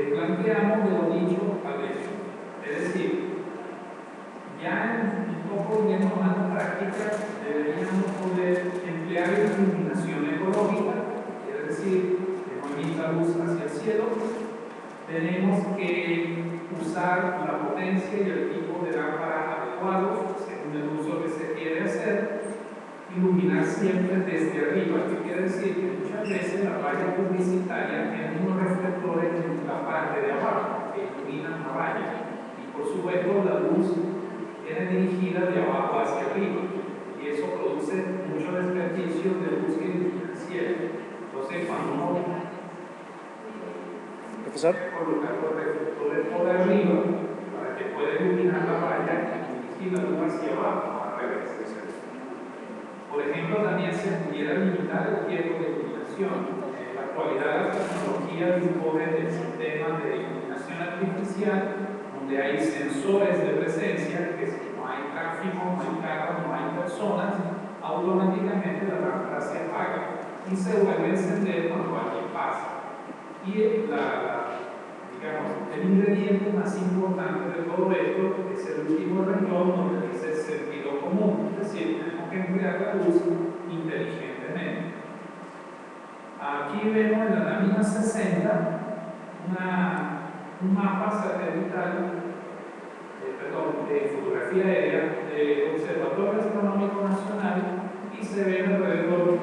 Planteamos de lo dicho al hecho. Es decir, ya un poco de más práctica deberíamos poder emplear la iluminación ecológica, es decir, que no emita luz hacia el cielo. Tenemos que usar la potencia y el tipo de lámpara adecuados según el uso que se quiere hacer. Iluminar siempre desde arriba, que quiere decir que muchas veces la valla publicitaria tiene unos reflectores en la parte de abajo que iluminan la valla, y por supuesto la luz viene dirigida de abajo hacia arriba, y eso produce mucho desperdicio de luz que ilumina el cielo. Entonces, cuando uno Profesor, colocar los reflectores por arriba para que pueda iluminar la valla y dirigir la luz hacia abajo, al revés. Por ejemplo, también se pudiera limitar el tiempo de iluminación. En la actualidad, la tecnología dispone del sistema de iluminación artificial, donde hay sensores de presencia que, si no hay tráfico, no hay carros, no hay personas, automáticamente la lámpara se apaga y se vuelve a encender cuando alguien pasa. Y el ingrediente más importante de todo esto es el último renglón, donde dice sentido común, es decir, tenemos que emplear la luz inteligentemente. Aquí vemos en la lámina 60 un mapa satelital, de fotografía aérea del Observatorio Astronómico Nacional, y se ven alrededor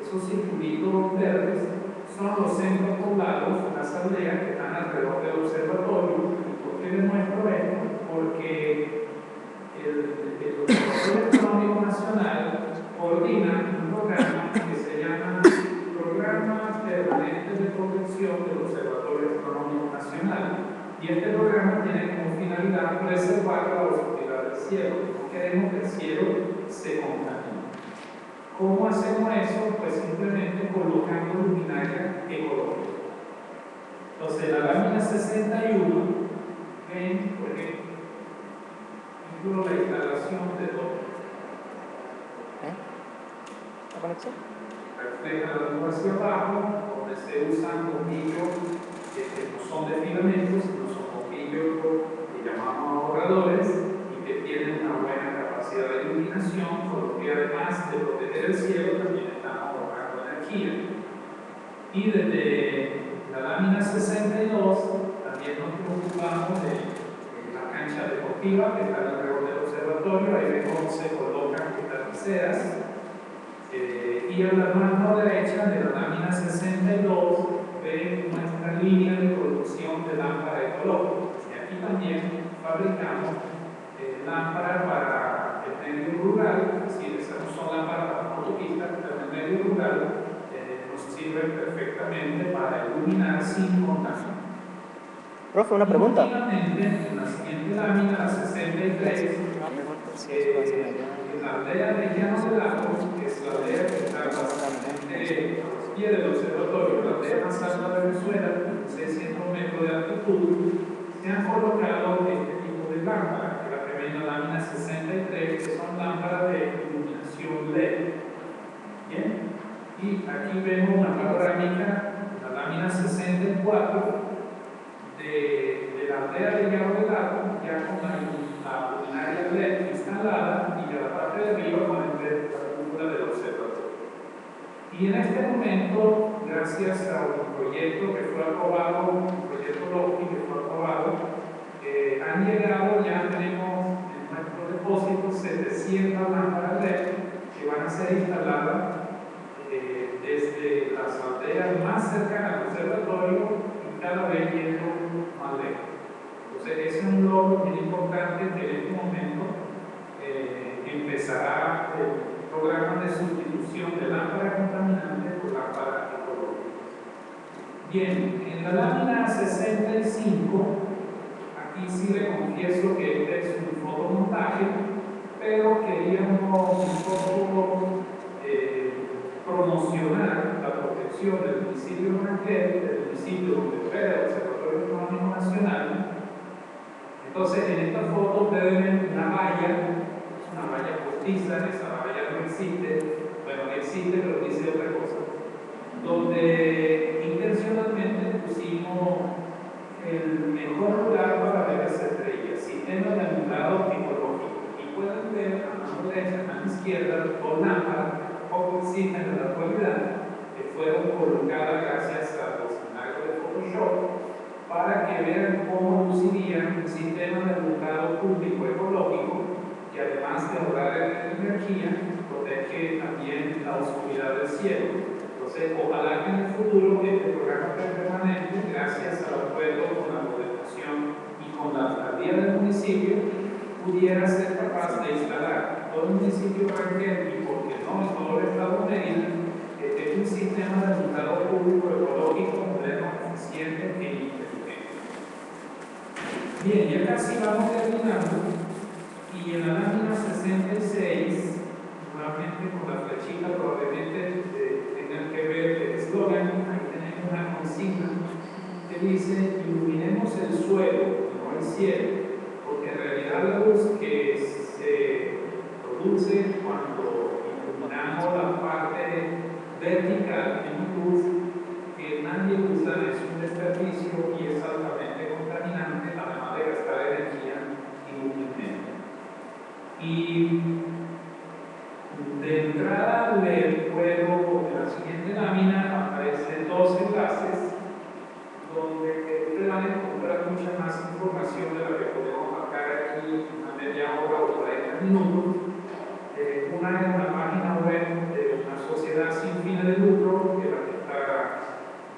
esos circulitos verdes. Son los centros poblados, las aldeas que están alrededor del observatorio. ¿Y por qué les muestro esto? Porque el Observatorio Astronómico Nacional coordina un programa que se llama Programa Permanente de Protección del Observatorio Astronómico Nacional. Y este programa tiene como finalidad preservar la oscuridad del cielo. No queremos que el cielo se contamine. ¿Cómo hacemos eso? Pues simplemente colocando luminaria ecológica. Entonces, en la lámina 61, ven, por ejemplo, la instalación de todo. ¿la conexión? Refleja la luz hacia abajo, donde se usan bombillos que no son de filamentos, sino son bombillos que llamamos ahorradores y que tienen una buena capacidad de iluminación, por lo que además de proteger el cielo, también estamos ahorrando energía. Y desde la lámina 62 también nos preocupamos de la cancha deportiva que está alrededor del observatorio. Ahí ven cómo se colocan estas viseras. Y a la mano derecha de la lámina 62 ven nuestra línea de producción de lámparas ecológicas. Y aquí también fabricamos lámparas para el medio rural, es decir, esas no son lámparas para autopistas, pero en el medio rural nos sirven perfectamente para iluminar sin contacto. Profe, una pregunta. Últimamente, en la siguiente lámina, la 63, Una pregunta, si eso lo hacen allá. en la aldea de Llano de Lagos, que es la aldea que está básicamente a los pies del observatorio, la aldea más alta de Venezuela, 600 metros de altitud, se han colocado este tipo de lámparas, que la primera lámina 63, que son lámparas de iluminación LED. Bien, y aquí vemos una panorámica, la lámina 64, de la aldea de Llano de Lagos, ya con la luminaria LED instalada y de la parte de arriba con la cúpula del observatorio. Y en este momento, gracias a un proyecto que fue aprobado, un proyecto LOCTI que fue aprobado, han llegado, ya tenemos en nuestro depósito 700 lámparas LED que van a ser instaladas desde las aldeas más cercanas al observatorio y cada vez yendo más lejos. Entonces, ese es un logro muy importante que en este momento empezará el programa de sustitución de lámparas contaminantes por lámparas ecológicas. Bien, en la lámina 65, aquí sí le confieso que este es un fotomontaje, pero queríamos un poco promocionar la protección del municipio de Rangel, del municipio donde opera el Observatorio Astronómico Nacional. Entonces, en esta foto ustedes ven una valla postiza, esa valla no existe, bueno, existe, pero dice otra cosa, donde intencionalmente pusimos el mejor lugar para ver las estrellas, sistema de alumbrado ecológico. Y pueden ver a mano derecha, a mano izquierda, dos lámparas, poco existen en la actualidad, que fueron colocadas gracias a los escenarios de Photoshop, para que vean cómo luciría un sistema de alumbrado público ecológico que además de ahorrar energía, protege también la oscuridad del cielo. Entonces, ojalá que en el futuro este programa esté permanente, gracias al acuerdo con la gobernación y con la alcaldía del municipio, pudiera ser capaz de instalar todo el municipio de Rangel y, por qué no, en todo el estado de Mérida, un sistema de alumbrado público ecológico moderno, eficiente e inteligente. Bien, ya casi vamos terminando, y en la lámina 66, nuevamente con la flechita probablemente tengan que ver el eslogan, ahí tenemos una consigna que dice: iluminemos el suelo, no el cielo, porque en realidad la luz que se produce cuando iluminamos la parte vertical en luz que nadie usa, es un desperdicio y es altamente contaminante, además de gastar energía inútilmente. Y de entrada luego en la siguiente lámina aparecen dos enlaces donde ustedes van a encontrar mucha más información de la que podemos marcar aquí en una media hora o 40 minutos. Una es una página web de una sociedad sin fines de lucro, que está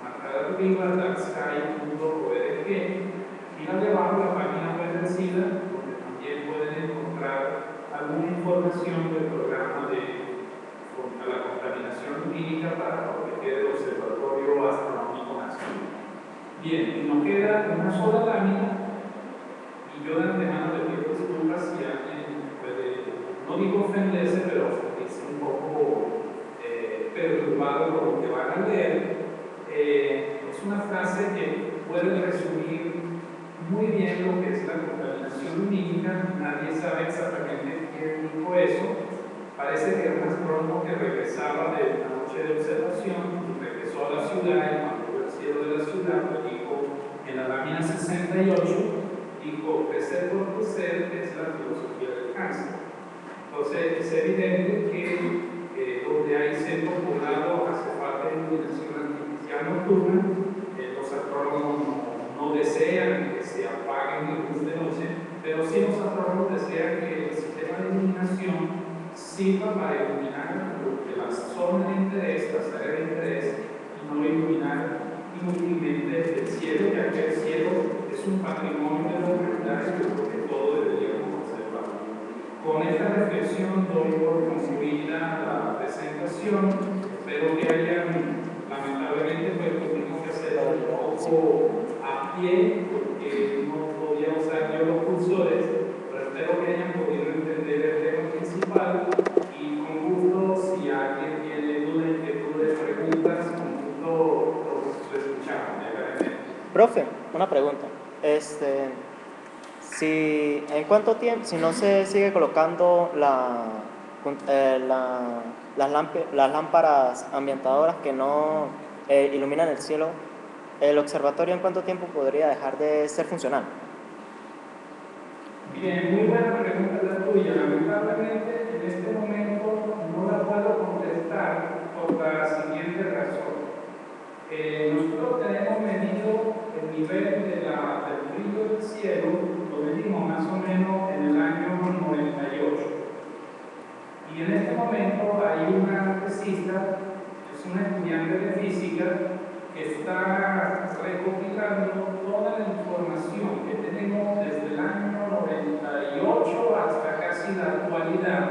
marcada arriba, darksky.org, y al debajo la página web del SIDA, donde también pueden encontrar alguna información del programa contra la contaminación lumínica para proteger el Observatorio Astronómico Nacional. Bien, nos queda una sola lámina, y yo de antemano le pido disculpas si alguien puede, no digo ofenderse, pero sentirse un poco perturbado por lo que van a leer. Es una frase que puede resumir muy bien lo que es la contaminación lumínica. Nadie sabe exactamente quién dijo eso. Parece que era un astrónomo que regresaba de la noche de observación y regresó a la ciudad, y cuando vio el cielo de la ciudad, lo dijo en la lámina 68, dijo: crecer por crecer es la filosofía del cáncer. Entonces es evidente que donde hay centros poblados hace falta iluminación artificial nocturna. Los astrónomos no desean que se apaguen la luz de noche, pero sí los astrónomos desean que el sistema de iluminación sirva para iluminar las zonas de interés, las áreas de interés, y no iluminar inútilmente el cielo, ya que el cielo es un patrimonio de la humanidad y creo que todo deberíamos observar. Con esta reflexión doy por concluida la presentación. Espero que hayan lamentablemente pues tuvimos que hacerlo un poco a pie porque no podía usar yo los cursores, pero espero que hayan podido entender el tema principal y con gusto, si alguien tiene dudas, inquietudes, preguntas, con gusto lo escuchamos. Profe, una pregunta. Si en cuánto tiempo, si no se sigue colocando las lámparas ambientadoras que no iluminan el cielo, ¿el observatorio en cuánto tiempo podría dejar de ser funcional? Bien, muy buena pregunta la tuya. Lamentablemente en este momento no la puedo contestar por la siguiente razón. Nosotros tenemos medido el nivel del brillo del cielo, lo medimos más o menos en el año 98. Y en este momento hay una tesista, es una estudiante de física, que está recopilando toda la información que tenemos desde el año 98 hasta casi la actualidad,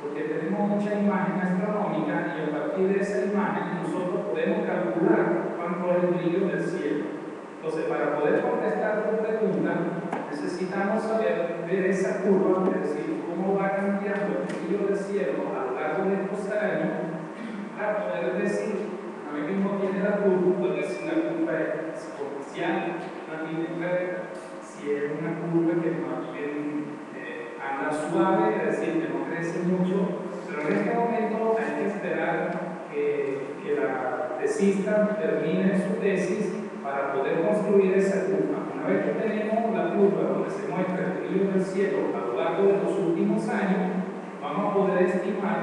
porque tenemos mucha imagen astronómica y a partir de esa imagen nosotros podemos calcular cuánto es el brillo del cielo. Entonces, para poder contestar tu pregunta, necesitamos ver esa curva, es decir, cómo va cambiando el brillo del cielo a lo largo de estos años, para poder decir, a ver que uno tiene la curva, puede decir la curva es exponencial, una línea recta, si es una curva que más bien anda suave, es decir, que no crece mucho, pero en este momento hay que esperar que la tesista termine su tesis para poder construir esa curva. Una vez que tenemos la curva donde se muestra el brillo del cielo a lo largo de los últimos años, vamos a poder estimar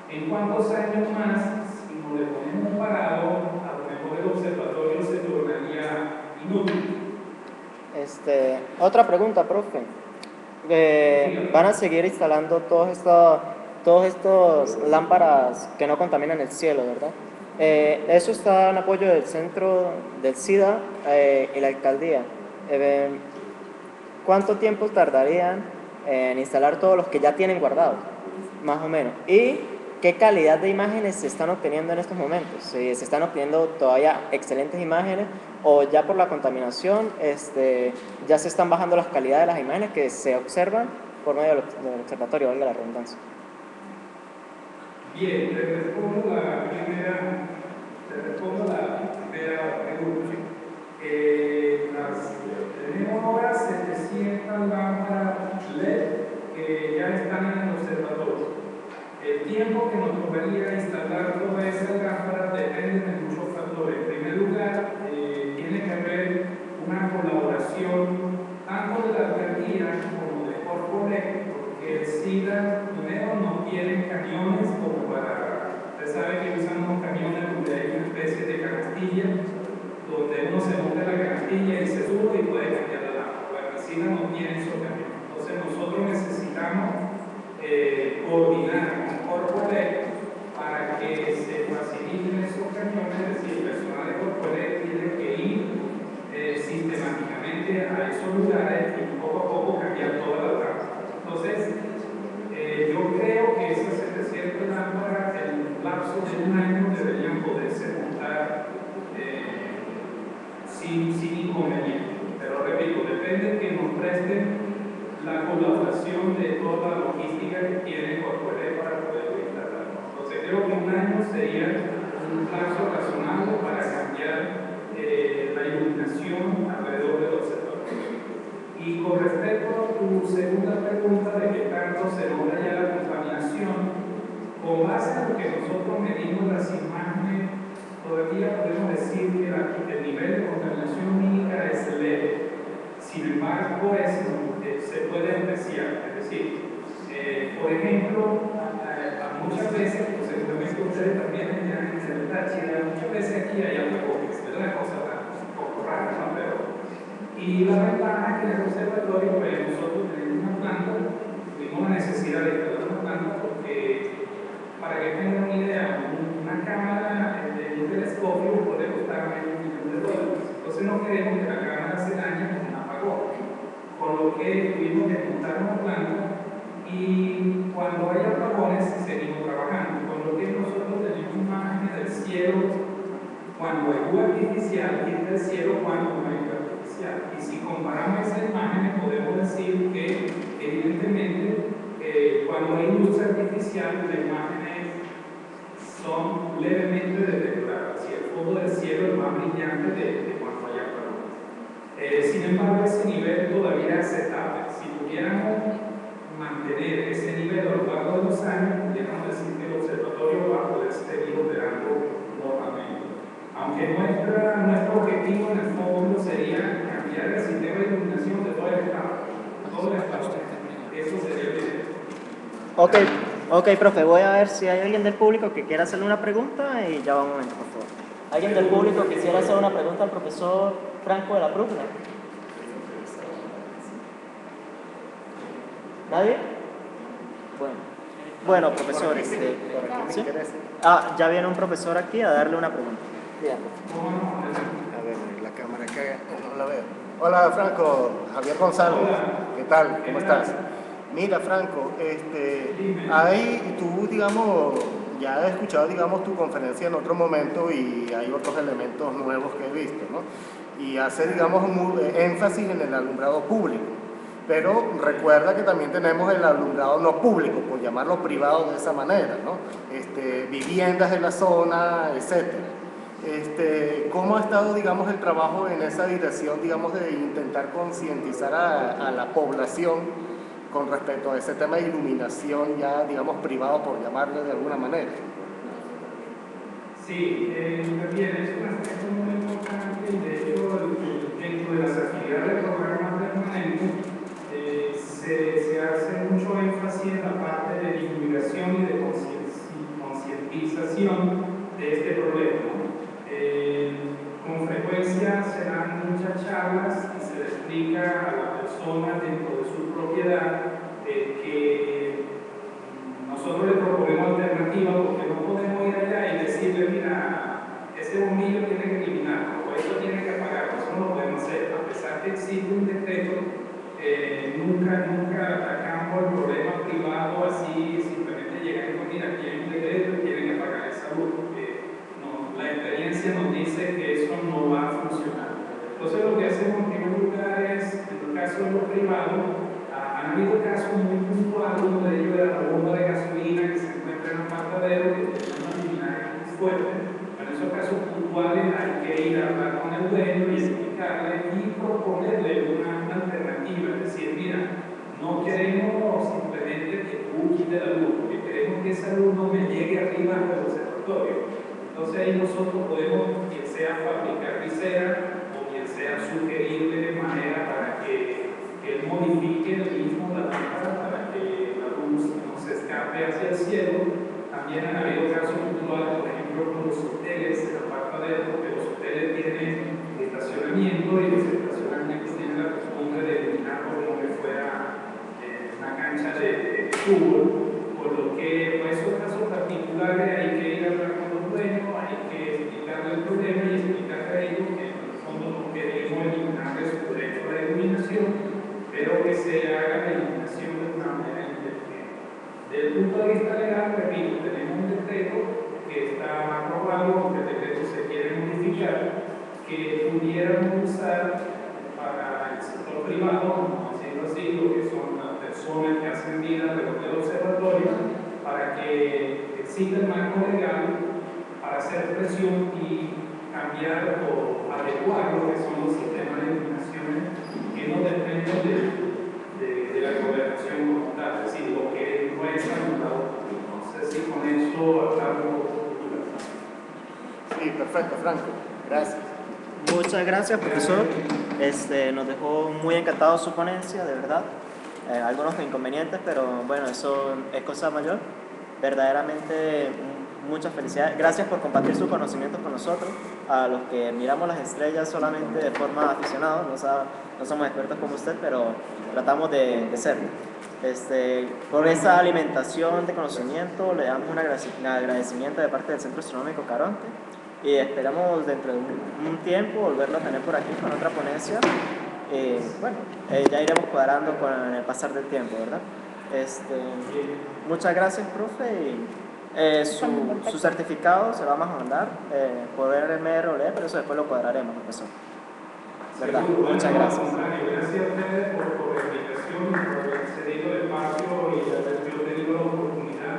en cuántos años más, si nos le ponemos parado, a lo mejor el observatorio se tornaría inútil. Otra pregunta, profe. ¿Van a seguir instalando todos estos lámparas que no contaminan el cielo, verdad? Eso está en apoyo del centro del SIDA y la alcaldía. ¿Cuánto tiempo tardarían en instalar todos los que ya tienen guardados, más o menos? ¿Y qué calidad de imágenes se están obteniendo en estos momentos? ¿Se están obteniendo todavía excelentes imágenes o ya por la contaminación ya se están bajando las calidades de las imágenes que se observan por medio del observatorio, valga la redundancia? Bien, te respondo la primera pregunta. Tenemos ahora 700 lámparas LED que ya están en el observatorio. El tiempo que nos tomaría instalar todas esas lámparas depende de muchos factores. En primer lugar, tiene que haber una colaboración tanto de la alcaldía como de Corporec, porque el SIDA primero no tiene camiones como para, usted sabe que usan unos camiones donde hay una especie de canastilla, donde uno se monta la canastilla y se sube y puede cambiar la lámpara. Bueno, el SIDA no tiene esos camiones. Entonces nosotros necesitamos coordinar con Corporec para que se faciliten esos camiones, es decir, el personal de Corporec tiene que ir sistemáticamente a esos lugares y poco a poco cambiar toda la lámpara. Entonces, yo creo que esas 700 lámparas en un lapso de un año deberían poderse montar sin inconveniente. Pero repito, depende que nos presten la colaboración de toda la logística que tiene Corporec para poder instalar. Entonces, creo que un año sería un plazo razonable para cambiar la iluminación alrededor del observatorio. Y con respecto a tu segunda pregunta de qué tanto se logra ya la contaminación, con base en lo que nosotros medimos las imágenes, todavía podemos decir que el nivel de contaminación mínima es leve. Sin embargo, se puede apreciar. Es decir, por ejemplo, muchas veces, pues seguramente ustedes también en el Táchira, muchas veces aquí hay apagones, es una cosa un poco rara, ¿no? Y la ventaja es que en el observatorio, pues nosotros tenemos una planta, tuvimos la necesidad de instalar una planta porque, para que tengan una idea, una cámara de un telescopio puede costar $500,000. Entonces no queremos que la cámara se dañe con un apagón, con lo que tuvimos que montar una planta y cuando hay apagones seguimos trabajando, con lo que nosotros tenemos imágenes del cielo cuando hay luz artificial y está el cielo cuando no hay luz artificial. Y si comparamos esas imágenes, podemos decir que, evidentemente, cuando hay luz artificial, las imágenes son levemente deterioradas. Y el fondo del cielo es más brillante de cuando hay calor. Sin embargo, ese nivel todavía es aceptable. Si pudiéramos mantener ese nivel a lo largo de los años, pudiéramos decir que el observatorio va a poder seguir operando normalmente. Aunque nuestro objetivo en el fondo sería cambiar el sistema de iluminación de todo el estado. Todo el estado. Eso sería el idea. Ok, profe, voy a ver si hay alguien del público que quiera hacerle una pregunta y ya va un momento, por favor. ¿Alguien del público quisiera hacer una pregunta al profesor Franco de la Brújula? ¿Nadie? Bueno, profesor, ¿sí? Ya viene un profesor aquí a darle una pregunta. A ver, la cámara acá no la veo. Hola, Franco, Javier Gonzalo. ¿Qué tal? ¿Cómo estás? Mira, Franco, tú, digamos, ya he escuchado, digamos, tu conferencia en otro momento y hay otros elementos nuevos que he visto, ¿no? Y hace, digamos, énfasis en el alumbrado público. Pero recuerda que también tenemos el alumbrado no público, por llamarlo privado de esa manera, ¿no? Viviendas en la zona, etcétera. ¿Cómo ha estado, digamos, el trabajo en esa dirección, digamos, de intentar concientizar a la población con respecto a ese tema de iluminación ya, digamos, privado, por llamarle de alguna manera? Sí, también es un aspecto muy importante y de hecho dentro de las actividades del programa permanente se hace mucho énfasis en la parte de divulgación y de concientización de este problema. Con frecuencia se dan muchas charlas y se le explica a la persona dentro de su propiedad que nosotros le proponemos alternativas porque no podemos ir allá y decirle, mira, ese bombillo tiene que eliminarlo o esto tiene que apagarlo. Eso no lo podemos hacer, a pesar que existe un decreto. Nunca atacamos el problema privado así, simplemente llegando, mira, aquí hay un decreto y tienen que pagar esa luz. La experiencia nos dice que eso no va a funcionar. Entonces lo que hacemos en primer lugar es, en el caso de los privados, han habido casos muy puntuales, uno de ellos era la bomba de gasolina que se encuentra en un matadero que tiene una luminaria muy fuerte. En esos casos puntuales hay que ir a hablar con el dueño y explicarle y proponerle una alternativa, es decir, mira, no queremos simplemente que tú quites la luz, porque queremos que esa luz no me llegue arriba del observatorio. Entonces ahí nosotros podemos, bien sea fabricar visera o bien sea sugerirle de manera para que él modifique el mismo la lámpara para que la luz no se escape hacia el cielo. También han habido casos puntuales, por ejemplo, con los hoteles, en la parte porque los hoteles tienen estacionamiento y los estacionamientos tienen la costumbre de iluminarlo como que fuera una cancha de fútbol, por lo que en esos casos particulares hay que ir a hablar con los dueños, hay que explicarle el problema y explicarle a ellos que en el fondo no queremos eliminarles su derecho a la iluminación, pero que se haga la iluminación de una manera inteligente. Desde el punto de vista legal, repito, tenemos un decreto que está aprobado, aunque el decreto se quiere modificar, que pudiéramos usar para el sector privado, como decirlo así, lo que son las personas que hacen vida alrededor del observatorio, para que exista el marco legal para hacer presión y cambiar o adecuar lo que son los sistemas de iluminación que no dependen de la gobernación como tal, es decir, lo que no es alumbrado público. No sé si con eso hablamos. Sí, perfecto, Franco. Gracias. Muchas gracias, profesor. Nos dejó muy encantado su ponencia, de verdad. Algunos inconvenientes, pero bueno, eso es cosa mayor. Verdaderamente, muchas felicidades. Gracias por compartir sus conocimientos con nosotros. A los que miramos las estrellas solamente de forma aficionada, no somos expertos como usted, pero tratamos de serlo. Por esa alimentación de conocimiento, le damos un agradecimiento de parte del Centro Astronómico Caronte. Y esperamos dentro de un tiempo volverlo a tener por aquí con otra ponencia. Ya iremos cuadrando con el pasar del tiempo, ¿verdad? Muchas gracias, profe, y Su certificado se lo vamos a mandar por RMROLE, pero eso después lo cuadraremos, profesor. ¿Verdad? Muchas gracias. Gracias a ustedes por la invitación, por haber cedido el espacio y haber tenido la oportunidad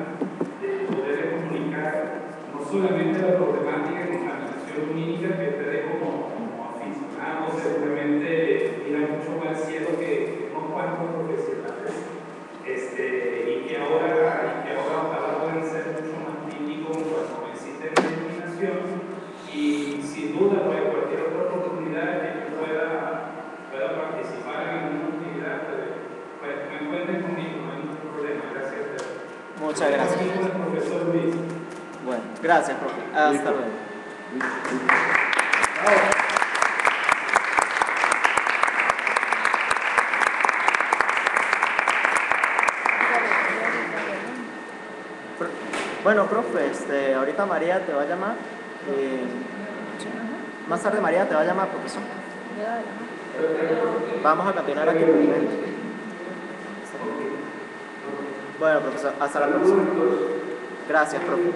de poder comunicar no solamente la problemática de contaminación lumínica que ustedes como aficionados seguramente miran mucho más al cielo que unos cuantos profesionales, y que ahora ojalá puedan ser mucho más críticos cuando existen la iluminación, y sin duda pues cualquier otra oportunidad que yo pueda participar en alguna actividad, pues me encuentren conmigo, no hay ningún problema. Gracias a ustedes. Muchas gracias. Profesor Luis. Bueno, gracias, profe. Hasta luego. Bueno, profe, ahorita María te va a llamar. Más tarde María te va a llamar, profesor. Vamos a continuar aquí. Bueno, profesor, hasta la próxima. Gracias, profe.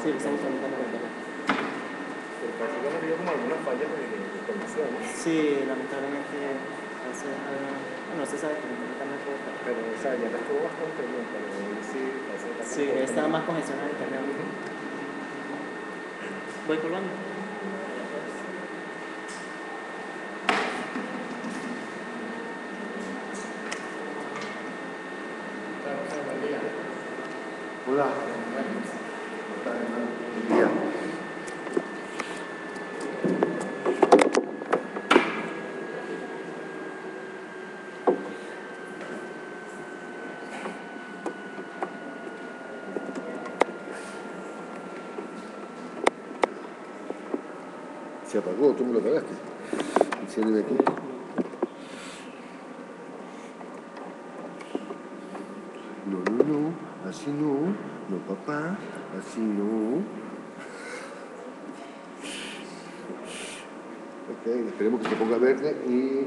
Sí, estamos comentando el tema. Parece que han habido como algunas fallas de información, ¿no? Sí, lamentablemente, no se sabe completamente. Pero, o sea, ya estuvo bastante bien, pero sí, sí, está más congestionado el internet. Voy colgando. Hola. Buen día. Se apagó, tú me lo apagaste. Enciéndeme aquí. No, así no papá, así no. Ok, esperemos que se ponga verde y